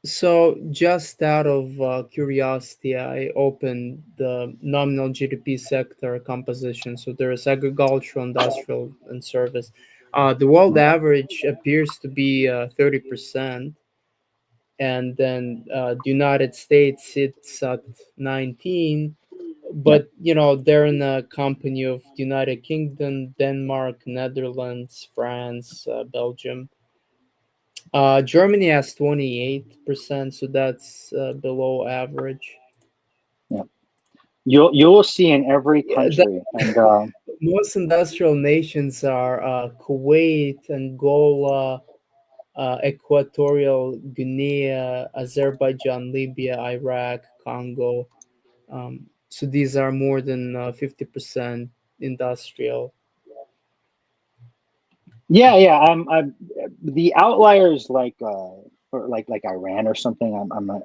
So just out of curiosity, I opened the nominal GDP sector composition. So there is agricultural, industrial, and service. The world average appears to be 30%. And then the United States sits at 19, Yeah. but they're in a company of United Kingdom, Denmark, Netherlands, France, Belgium. Germany has 28%, so that's below average. Yeah. You'll see in every Yeah, country, and most industrial nations are Kuwait, Angola, Equatorial Guinea, Azerbaijan, Libya, Iraq, Congo. So these are more than 50% industrial. yeah. I'm the outliers or like Iran or something.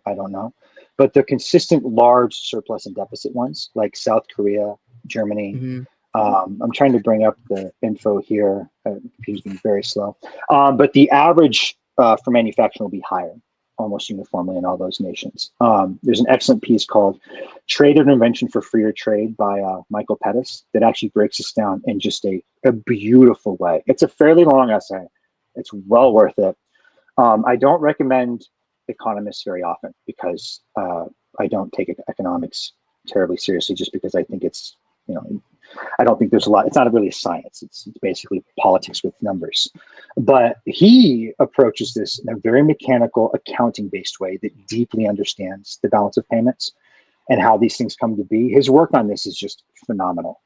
I don't know, but the consistent large surplus and deficit ones like South Korea, Germany. Hmm. I'm trying to bring up the info here. Computer's being very slow, but the average for manufacturing will be higher almost uniformly in all those nations. There's an excellent piece called Trade Intervention for Freer Trade by Michael Pettis that actually breaks this down in just a beautiful way. It's a fairly long essay. It's well worth it. I don't recommend economists very often because I don't take economics terribly seriously just because I think it's, you know, I don't think there's a lot. It's not really a science. It's basically politics with numbers. But he approaches this in a very mechanical, accounting-based way that deeply understands the balance of payments and how these things come to be. His work on this is just phenomenal.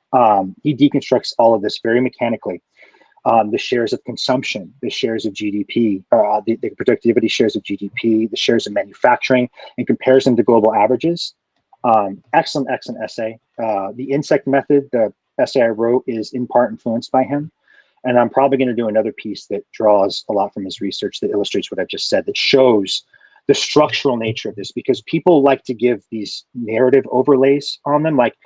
He deconstructs all of this very mechanically. The shares of consumption, the shares of GDP, the productivity shares of GDP, the shares of manufacturing, and compares them to global averages. Excellent essay. The insect method, the essay I wrote, is in part influenced by him. And I'm probably going to do another piece that draws a lot from his research that illustrates what I've just said, that shows the structural nature of this, because people like to give these narrative overlays on them. Like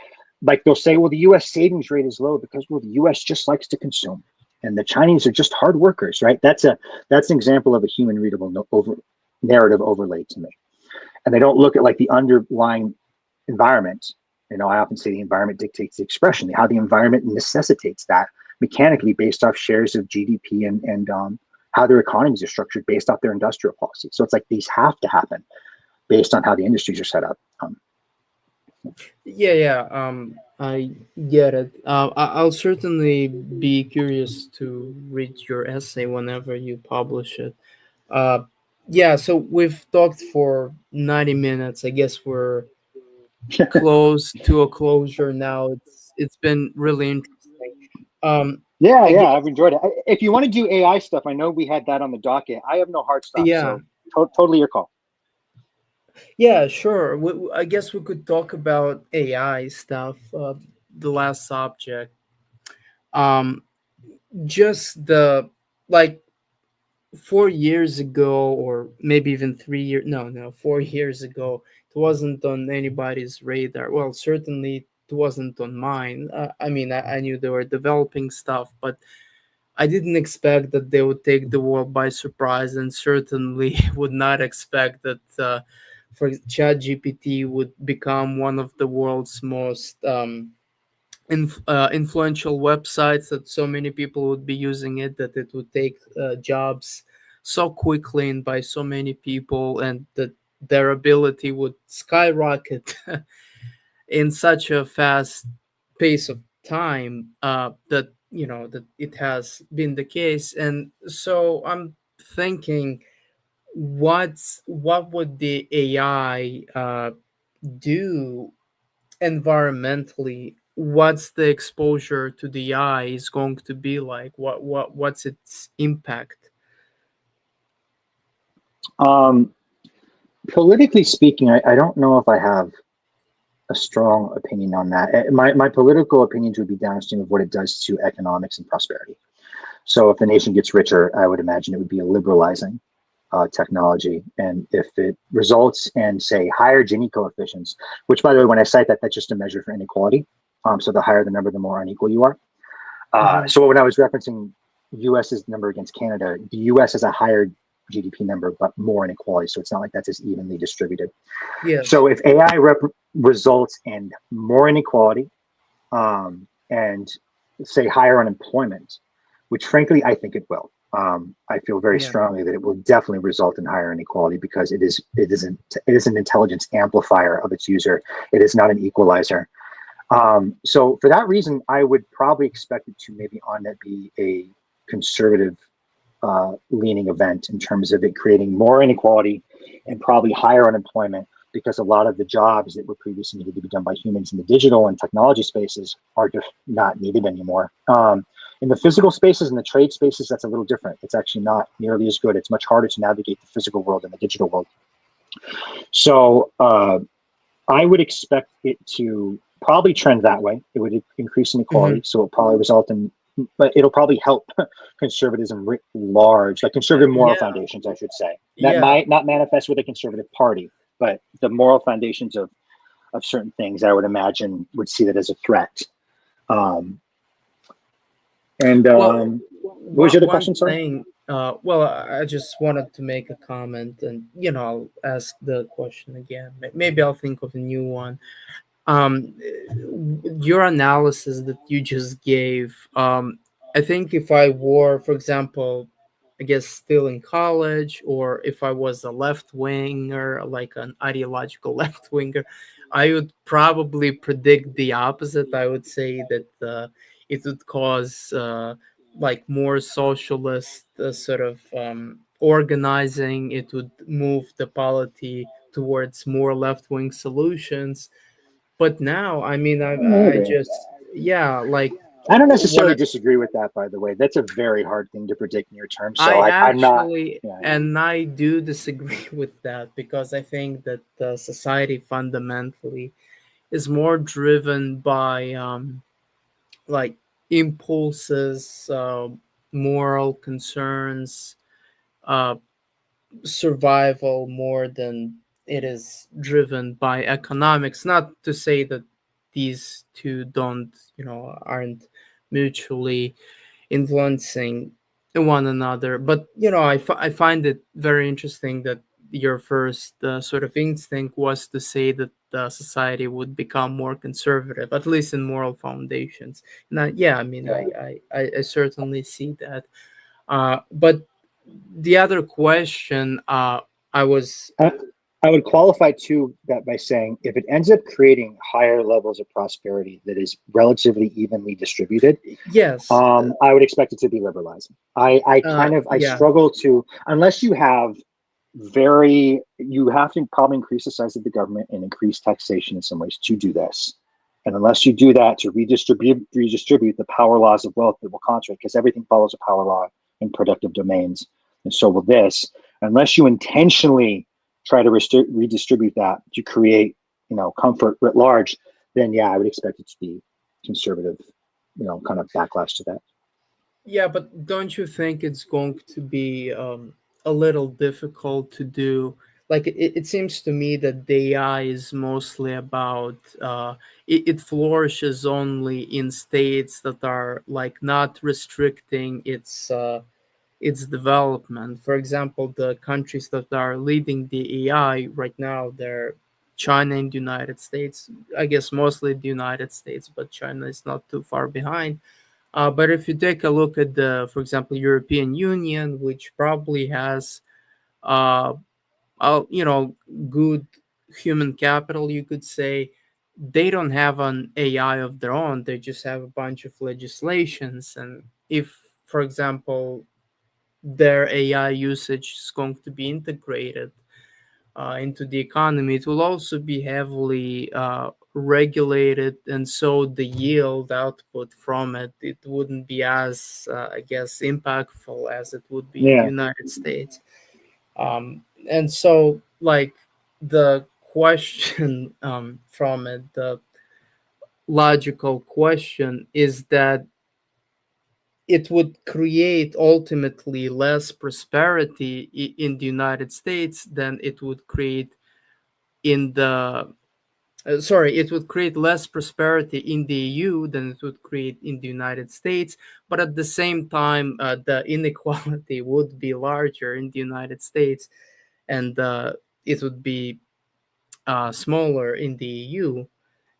they'll say, well, the US savings rate is low because, well, the US just likes to consume. And the Chinese are just hard workers, right? That's an example of a human readable narrative overlay to me. And they don't look at like the underlying environment. You know, I often say the environment dictates the expression, how the environment necessitates that mechanically based off shares of GDP and how their economies are structured based off their industrial policy. So it's like these have to happen based on how the industries are set up. Yeah. I get it. I'll certainly be curious to read your essay whenever you publish it. Uh, yeah, so we've talked for 90 minutes. I guess we're close to a closure now. It's been really interesting. I Yeah, guess I've enjoyed it. If you want to do AI stuff, I know we had that on the docket. I have no hard stop, yeah, so totally your call. yeah, sure. I guess we could talk about AI stuff. The last subject. Um, just the like 4 years ago, or maybe even 3 years. No, 4 years ago, it wasn't on anybody's radar. Well, certainly it wasn't on mine. I mean, I knew they were developing stuff, but I didn't expect that they would take the world by surprise, and certainly would not expect that for ChatGPT would become one of the world's most influential websites, that so many people would be using it, that it would take jobs so quickly and by so many people, and that their ability would skyrocket in such a fast pace of time, that that it has been the case. And so I'm thinking, what would the AI do environmentally? What's the exposure to the eye is going to be like? What's its impact? Um, Politically speaking, I don't know if I have a strong opinion on that. My political opinions would be downstream of what it does to economics and prosperity. So if the nation gets richer, I would imagine it would be a liberalizing technology. And if it results in, say, higher Gini coefficients, which, by the way, when I cite that, that's just a measure for inequality. So the higher the number, the more unequal you are. Hmm. So when I was referencing US's number against Canada, the US has a higher GDP number, but more inequality. So it's not like that's as evenly distributed. Yes. So if AI results in more inequality and say higher unemployment, which frankly I think it will. I feel very Yeah. strongly that it will definitely result in higher inequality because it is an intelligence amplifier of its user. It is not an equalizer. So for that reason, I would probably expect it to maybe on it be a conservative leaning event in terms of it creating more inequality and probably higher unemployment because a lot of the jobs that were previously needed to be done by humans in the digital and technology spaces are just not needed anymore. In the physical spaces and the trade spaces, that's a little different. It's actually not nearly as good. It's much harder to navigate the physical world and the digital world. So I would expect it to probably trend that way. It would increase inequality, Mhm. so it'll probably result in, but it'll probably help conservatism writ large, like conservative moral Yeah, foundations, I should say. That yeah. might not manifest with a conservative party, but the moral foundations of certain things, I would imagine, would see that as a threat. Um, and Well, what was your other one question? Sorry. thing. Well, I just wanted to make a comment, and I'll ask the question again. Maybe I'll think of a new one. Um, your analysis that you just gave. I think if I were, for example, I guess still in college, or if I was a left winger, like an ideological left winger, I would probably predict the opposite. I would say that it would cause like more socialist sort of organizing. It would move the polity towards more left wing solutions. But now, I mean, I Maybe. just, yeah, like I don't when necessarily disagree with that, by the way. That's a very hard thing to predict near term. So I I'm not, actually, yeah. and I do disagree with that, because I think that society fundamentally is more driven by like impulses, moral concerns, uh, survival, more than it is driven by economics. Not to say that these two don't, aren't mutually influencing one another. But I find it very interesting that your first sort of instinct was to say that society would become more conservative, at least in moral foundations. And yeah, I mean, Yeah. I certainly see that. But the other question, I was, I, I would qualify too that by saying if it ends up creating higher levels of prosperity that is relatively evenly distributed, yes, I would expect it to be liberalizing. I kind of I yeah, struggle to unless you have you have to probably increase the size of the government and increase taxation in some ways to do this. And unless you do that to redistribute the power laws of wealth that will contract, because everything follows a power law in productive domains, and so will this. Unless you intentionally try to redistribute that to create, comfort writ large, then yeah, I would expect it to be conservative, kind of backlash to that. yeah. But don't you think it's going to be a little difficult to do? Like it seems to me that the AI is mostly about it flourishes only in states that are like not restricting its development. For example, the countries that are leading the AI right now, they're China and the United States. I guess mostly the United States, but China is not too far behind. But if you take a look at for example, European Union, which probably has, uh, you know, good human capital, you could say, they don't have an AI of their own. They just have a bunch of legislations, and if, for example, their AI usage is going to be integrated into the economy, it will also be heavily regulated, and so the yield output from it wouldn't be as, I guess, impactful as it would be in the Yeah. United States. And so, like, the question from it, the logical question is that it would create ultimately less prosperity in the United States than it would create in the sorry, it would create less prosperity in the EU than it would create in the United States. But at the same time, the inequality would be larger in the United States, and it would be smaller in the EU.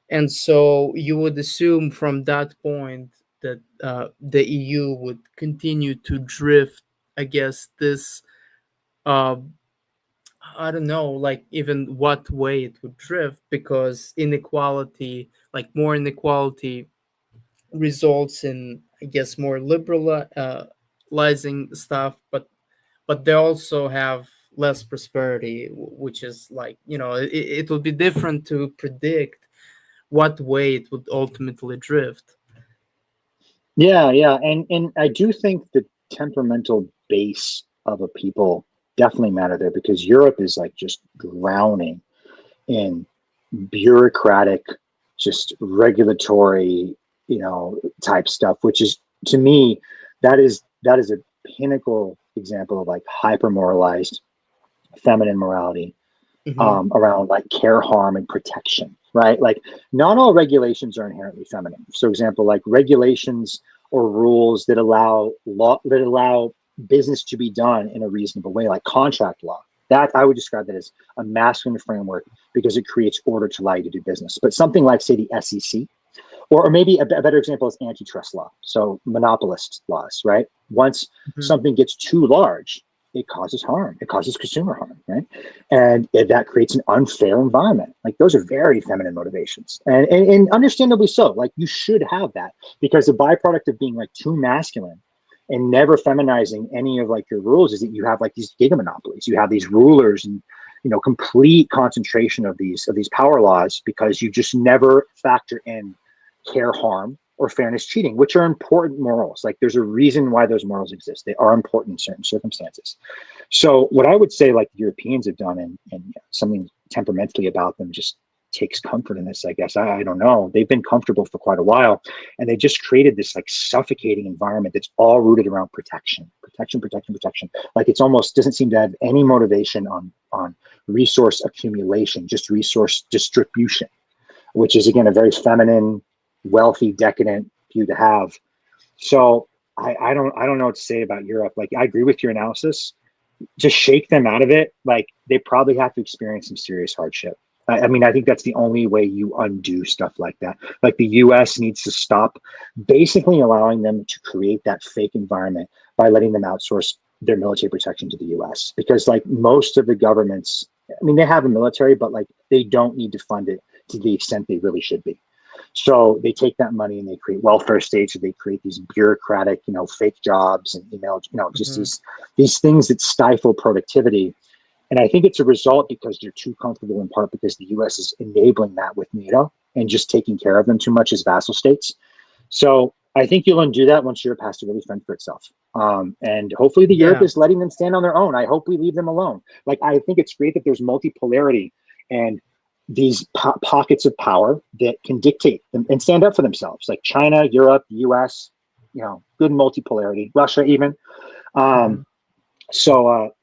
And so you would assume from that point that the EU would continue to drift, I guess, this, uh, I don't know, like even what way it would drift, because inequality like more inequality results in, I guess, more liberalizing stuff, but they also have less prosperity, which is like, it would be different to predict what way it would ultimately drift. Yeah, and I do think the temperamental base of a people definitely matter there, because Europe is like just drowning in bureaucratic, just regulatory, type stuff, which is, to me, that is a pinnacle example of like hyper moralized feminine morality, Hmm. around like care, harm, and protection, right? Like, not all regulations are inherently feminine. So, example, like regulations or rules that allow business to be done in a reasonable way, like contract law. That I would describe that as a masculine framework, because it creates order to allow you to do business. But something like, say, the SEC, or maybe a better example is antitrust law. So monopolist laws, right? Once Hmm. something gets too large, it causes harm. It causes consumer harm, right? And that creates an unfair environment. Like, those are very feminine motivations, and understandably so. Like, you should have that, because the byproduct of being like too masculine and never feminizing any of like your rules is that you have like these giga monopolies. You have these rulers, and complete concentration of these power laws, because you just never factor in care, harm, or fairness, cheating, which are important morals. Like, there's a reason why those morals exist. They are important in certain circumstances. So what I would say, like, the Europeans have done, and something temperamentally about them just takes comfort in this, I guess. I don't know. They've been comfortable for quite a while, and they just created this like suffocating environment that's all rooted around protection, protection, protection, protection. Like, it's almost doesn't seem to have any motivation on resource accumulation, just resource distribution, which is again a very feminine, wealthy, decadent view to have. So I don't know what to say about Europe. Like, I agree with your analysis. Just shake them out of it. Like, they probably have to experience some serious hardship. I mean, I think that's the only way you undo stuff like that. Like, the US needs to stop basically allowing them to create that fake environment by letting them outsource their military protection to the US. Because, like, most of the governments, I mean, they have a military, but like, they don't need to fund it to the extent they really should be. So they take that money and they create welfare states, or they create these bureaucratic, fake jobs, and just Hmm. these things that stifle productivity. And I think it's a result because they're too comfortable, in part because the U.S. is enabling that with NATO and just taking care of them too much as vassal states. So I think you'll undo that once Europe has to really fend for itself. And hopefully the Europe Yeah. is letting them stand on their own. I hope we leave them alone. Like, I think it's great that there's multipolarity and these pockets of power that can dictate them and stand up for themselves, like China, Europe, US, good multipolarity, Russia even. Hmm. Um,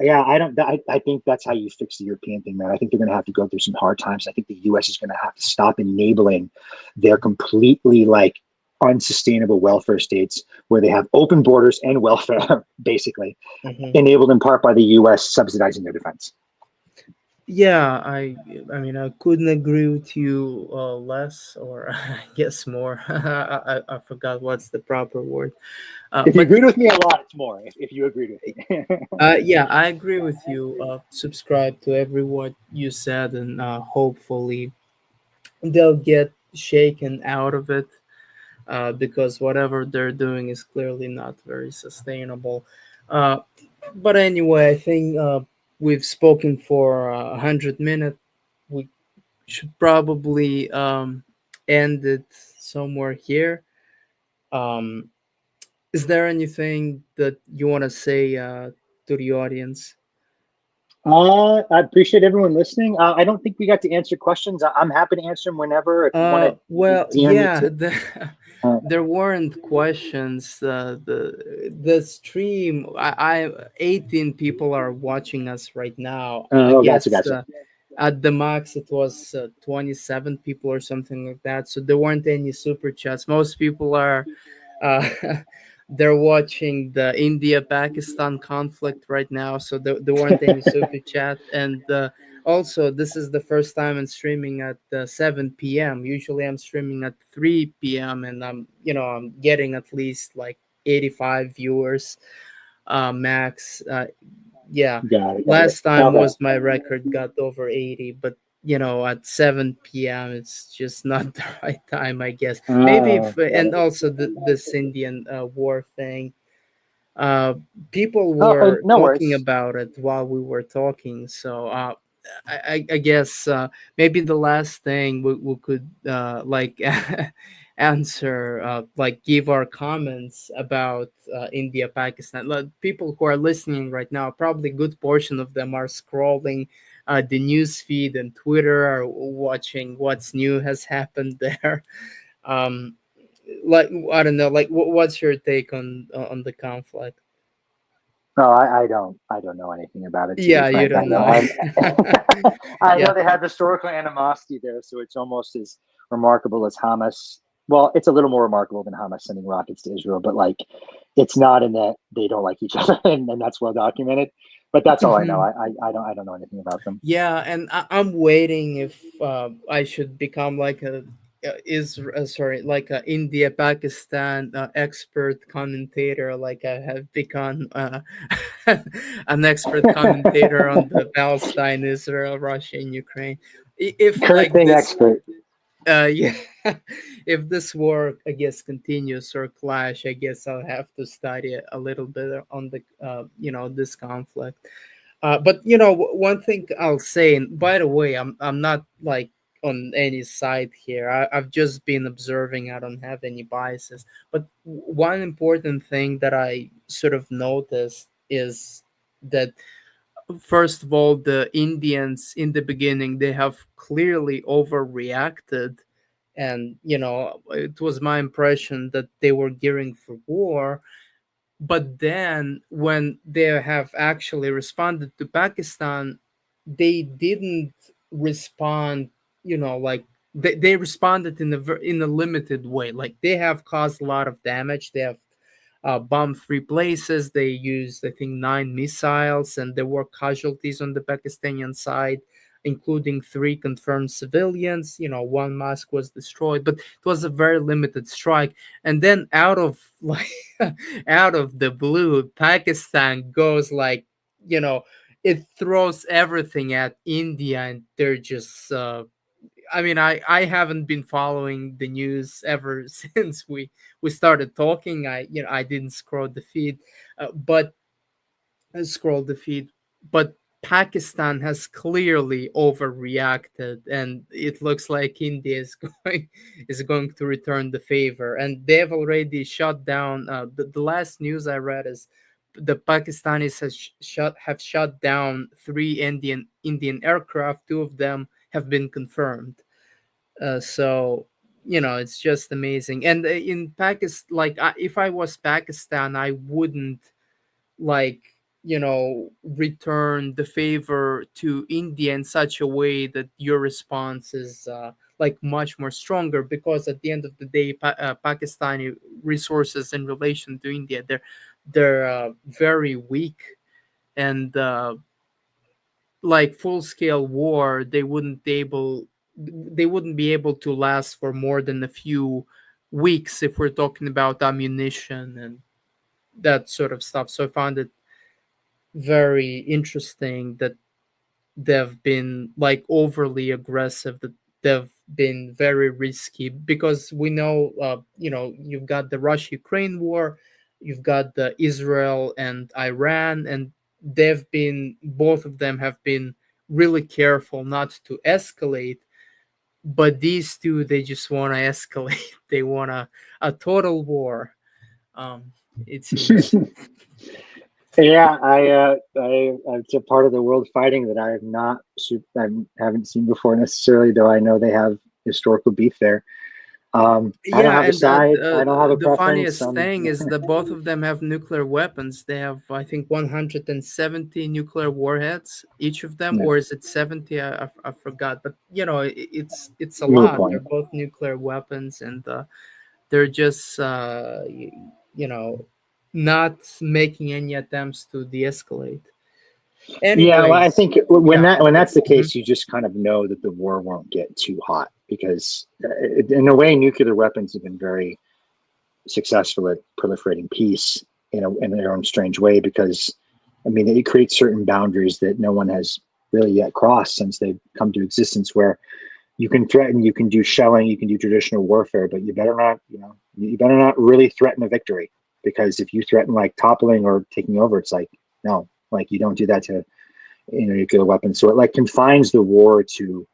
yeah, I think that's how you fix the European thing, man. I think they're going to have to go through some hard times. I think the US is going to have to stop enabling their completely like unsustainable welfare states, where they have open borders and welfare, basically Hmm. enabled in part by the US subsidizing their defense. Yeah, I mean, I couldn't agree with you less, or I guess more. I forgot what's the proper word. If you But agreed with me a lot, it's more. If you agreed with me. yeah, I agree with you. Subscribe to every what you said, and hopefully they'll get shaken out of it, because whatever they're doing is clearly not very sustainable. Uh, but anyway, I think we've spoken for 100 minutes. We should probably end it somewhere here. Um, is there anything that you want to say to the audience? I appreciate everyone listening. I don't think we got to answer questions. I'm happy to answer them whenever. If you want to Well, DM me yeah, too. Uh, there weren't questions. The stream, 18 people are watching us right now. I oh, gotcha, guess gotcha. at the max it was 27 people or something like that. So there weren't any super chats. Most people are uh, they're watching the India-Pakistan conflict right now, so there weren't any super chat. And also, this is the first time I'm streaming at 7 p.m. Usually, I'm streaming at 3 p.m. and I'm getting at least like 85 viewers max. Yeah, Got it, got it. last time Okay. was my record, got over 80, but at 7 p.m. It's just not the right time, I guess. Maybe Oh, if, got and it. also this Indian war thing. Uh, People Oh, were no talking worries. about it while we were talking, so I guess maybe the last thing we could like answer, like give our comments about India, Pakistan. Like, people who are listening right now, probably good portion of them are scrolling the news feed and Twitter, or watching what's new has happened there. Um, like, I don't know, like what's your take on the conflict? No, I don't know anything about it, to be Yeah, you frank. I don't know know. I Yeah. know they have historical animosity there, so it's almost as remarkable as Hamas. Well, it's a little more remarkable than Hamas sending rockets to Israel, but like, it's not in that they don't like each other, and that's well documented. But that's all I know. Mhm. I don't know anything about them. Yeah, and I'm waiting if I should become like a is sorry, like a India Pakistan expert commentator, like I have become an expert commentator on the Palestine, Israel, Russia, and Ukraine. If Kurt like thing this, expert. yeah, if this war, I guess, continues or clash, I guess I'll have to study a little bit on the this conflict. But one thing I'll say, and by the way, I'm not like on any side here. I've just been observing. I don't have any biases. But one important thing that I sort of noticed is that, first of all, the Indians in the beginning, they have clearly overreacted, and it was my impression that they were gearing for war. But then when they have actually responded to Pakistan, they didn't respond, like they responded in in a limited way. Like, they have caused a lot of damage. They have bombed three places. They used, I think, 9 missiles, and there were casualties on the Pakistani side, including three confirmed civilians. One mosque was destroyed, but it was a very limited strike. And then, out of like out of the blue, Pakistan goes like, you know, it throws everything at India, and they're just I mean, I haven't been following the news ever since we started talking. I didn't but scroll the feed, but Pakistan has clearly overreacted, and it looks like India is going to return the favor, and they've already shut down. The last news I read is the Pakistanis have shut down three Indian aircraft. Two of them have been confirmed. So it's just amazing. And in Pakistan, like, if I was Pakistan, I wouldn't, like, return the favor to India in such a way that your response is like much more stronger, because at the end of the day, Pakistani resources in relation to India, they're very weak, and like full scale war, they wouldn't be able to last for more than a few weeks if we're talking about ammunition and that sort of stuff. So I found it very interesting that they've been like overly aggressive, that they've been very risky, because we know, you've got the Russia Ukraine war, you've got the Israel and Iran, and both of them have been really careful not to escalate. But these two, they just want to escalate. They want a total war, um it seems. Yeah, it's a part of the world fighting that I have not, I haven't seen before necessarily, though I know they have historical beef there. I don't Yeah, have a and side. I don't have a the preference. funniest thing is that both of them have nuclear weapons. They have, I think, 170 nuclear warheads, each of them, Yeah, or is it 70? I forgot. But it's a moot lot. They're point. both nuclear weapons, and they're just not making any attempts to de-escalate. Yeah, well, I Anyways, think when yeah. that's the Mhm. case, you just kind of know that the war won't get too hot because, in a way, nuclear weapons have been very successful at proliferating peace in their own strange way. Because, I mean, it creates certain boundaries that no one has. really yet crossed since they've come to existence, where you can threaten, you can do shelling, you can do traditional warfare, but you better not, you better not really threaten a victory, because if you threaten like toppling or taking over, it's like, no, like you don't do that to nuclear weapons. So it like confines the war to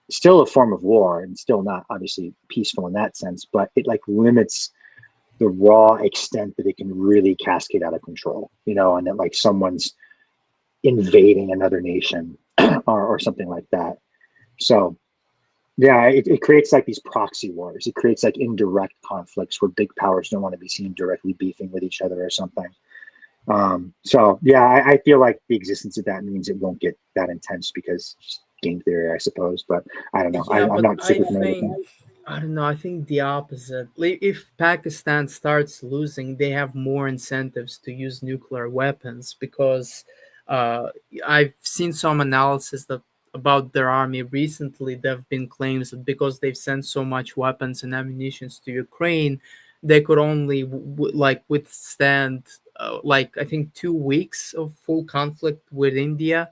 still a form of war and still not obviously peaceful in that sense, but it like limits the raw extent that it can really cascade out of control, and that like someone's invading another nation or something like that. So yeah, it creates like these proxy wars. It creates like indirect conflicts where big powers don't want to be seen directly beefing with each other or something. So yeah, I feel like the existence of that means it won't get that intense because just game theory, I suppose. But I don't know. Yeah, I'm but not I super familiar with think that. I don't know. I think the opposite. If Pakistan starts losing, they have more incentives to use nuclear weapons because uh, I've seen some analysis that about their army recently. There have been claims that because they've sent so much weapons and ammunitions to Ukraine, they could only like withstand like I think 2 weeks of full conflict with India.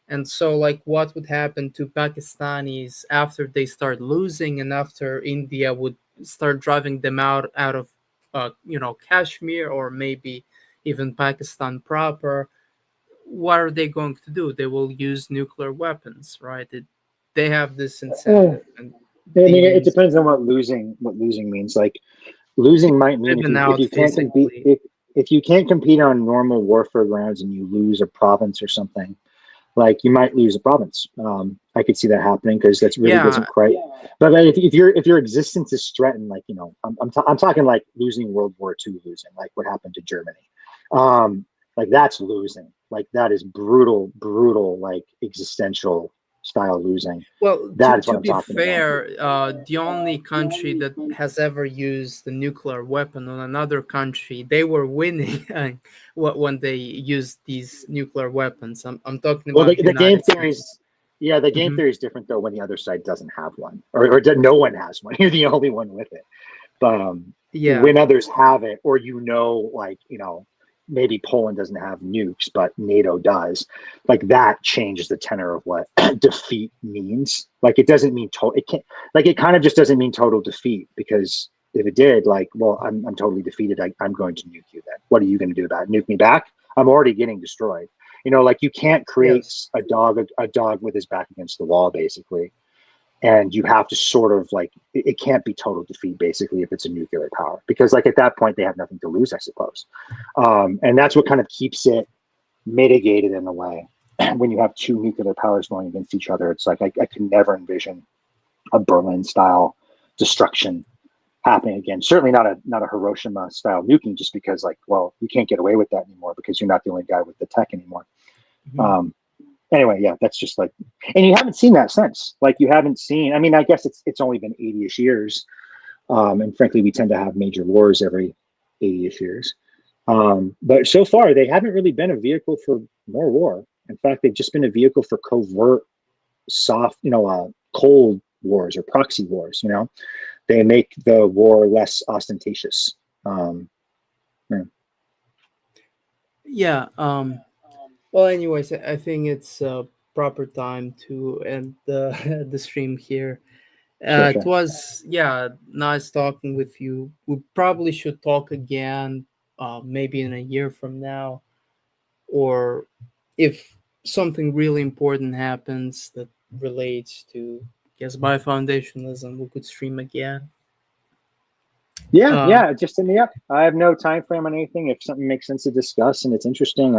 And so, like, what would happen to Pakistanis after they start losing, and after India would start driving them out of, Kashmir or maybe even Pakistan proper? What are they going to do? They will use nuclear weapons, right? They have this Uh, incentive, and I the mean, it Indians depends on what losing means. Like losing might mean if driven you if out you can't compete physically. if you can't compete on normal warfare grounds and you lose a province or something, like you might lose a province. I could see that happening because that really doesn't Yeah, quite. But if your existence is threatened, like I'm talking like losing World War II, losing like what happened to Germany, like that's losing. Like that is brutal, like existential style losing. well, That is what to I'm be talking about. fair, the only country that has ever used a nuclear weapon on another country, they were winning when they used these nuclear weapons. I'm talking Well, about the the game United theory States. is, yeah, the game Hmm. theory is different though when the other side doesn't have one, or no one has one. You're the only one with it. But Yeah. when others have it, or like maybe Poland doesn't have nukes, but NATO does, like that changes the tenor of what defeat means. Like it doesn't mean total. It can't. Like it kind of just doesn't mean total defeat, because if it did, like, well, I'm totally defeated. I'm going to nuke you. Then what are you going to do about it? Nuke me back? I'm already getting destroyed. Like you can't create Yes. a dog with his back against the wall, basically, and you have to sort of like it can't be total defeat basically if it's a nuclear power, because like at that point they have nothing to lose, I suppose. And that's what kind of keeps it mitigated in a way. When you have two nuclear powers going against each other, it's like I can never envision a Berlin style destruction happening again. Certainly not a Hiroshima style nuking, just because like, well, you can't get away with that anymore because you're not the only guy with the tech anymore. Mhm. um, anyway, yeah, that's just like, and you haven't seen that since. Like you haven't seen. I mean, I guess it's only been 80ish years, and frankly, we tend to have major wars every 80ish years. But so far, they haven't really been a vehicle for more war. In fact, they've just been a vehicle for covert, soft, cold wars or proxy wars. They make the war less ostentatious. Yeah. Yeah. Well, anyways, I think it's proper time to end the the stream here. Sure, It sure. was, yeah, nice talking with you. We probably should talk again, maybe in a year from now, or if something really important happens that relates to, I guess, biofoundationalism, we could stream again. Yeah, Um, yeah. Just hit me up. I have no time frame on anything. If something makes sense to discuss and it's interesting,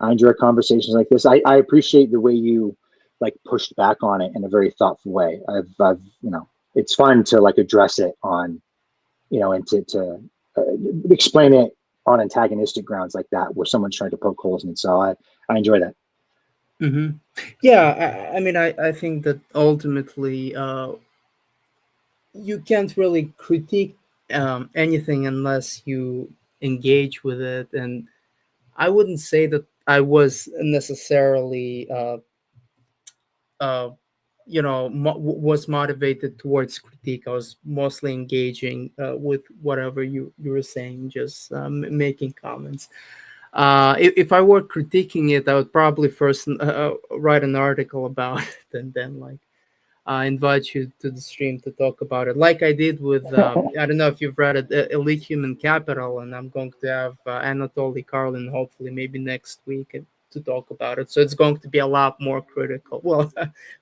I enjoy conversations like this. I appreciate the way you like pushed back on it in a very thoughtful way. I've it's fun to like address it on, and to explain it on antagonistic grounds like that, where someone's trying to poke holes in it. So I enjoy that. mhm. Yeah, I mean, I think that ultimately, you can't really critique anything unless you engage with it. And I wouldn't say that I was necessarily, uh, was motivated towards critique. I was mostly engaging with whatever you were saying, just making comments. If I were critiquing it, I would probably first write an article about it, and then like invite you to the stream to talk about it, like I did with I don't know if you've read it, Elite Human Capital, and I'm going to have Anatoly Karlin hopefully maybe next week to talk about it. So it's going to be a lot more critical. Well,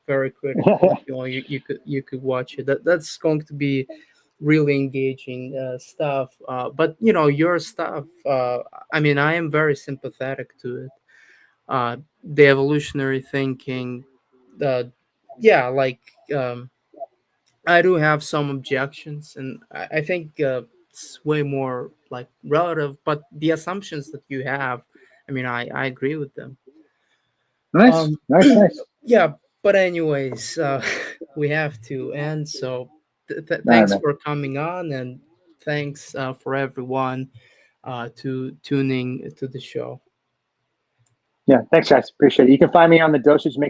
very critical. If you want, you could watch it. That's going to be really engaging stuff. But your stuff. I mean, I am very sympathetic to it. The evolutionary thinking. Uh, yeah, like. I do have some objections, and I think it's way more like relative. But the assumptions that you have, I mean, I agree with them. Nice, Um, nice, nice. yeah, but anyways, we have to end. So All right, thanks man. for coming on, and thanks for everyone to tuning to the show. Yeah, thanks, guys. Appreciate it. You can find me on the Dosage Make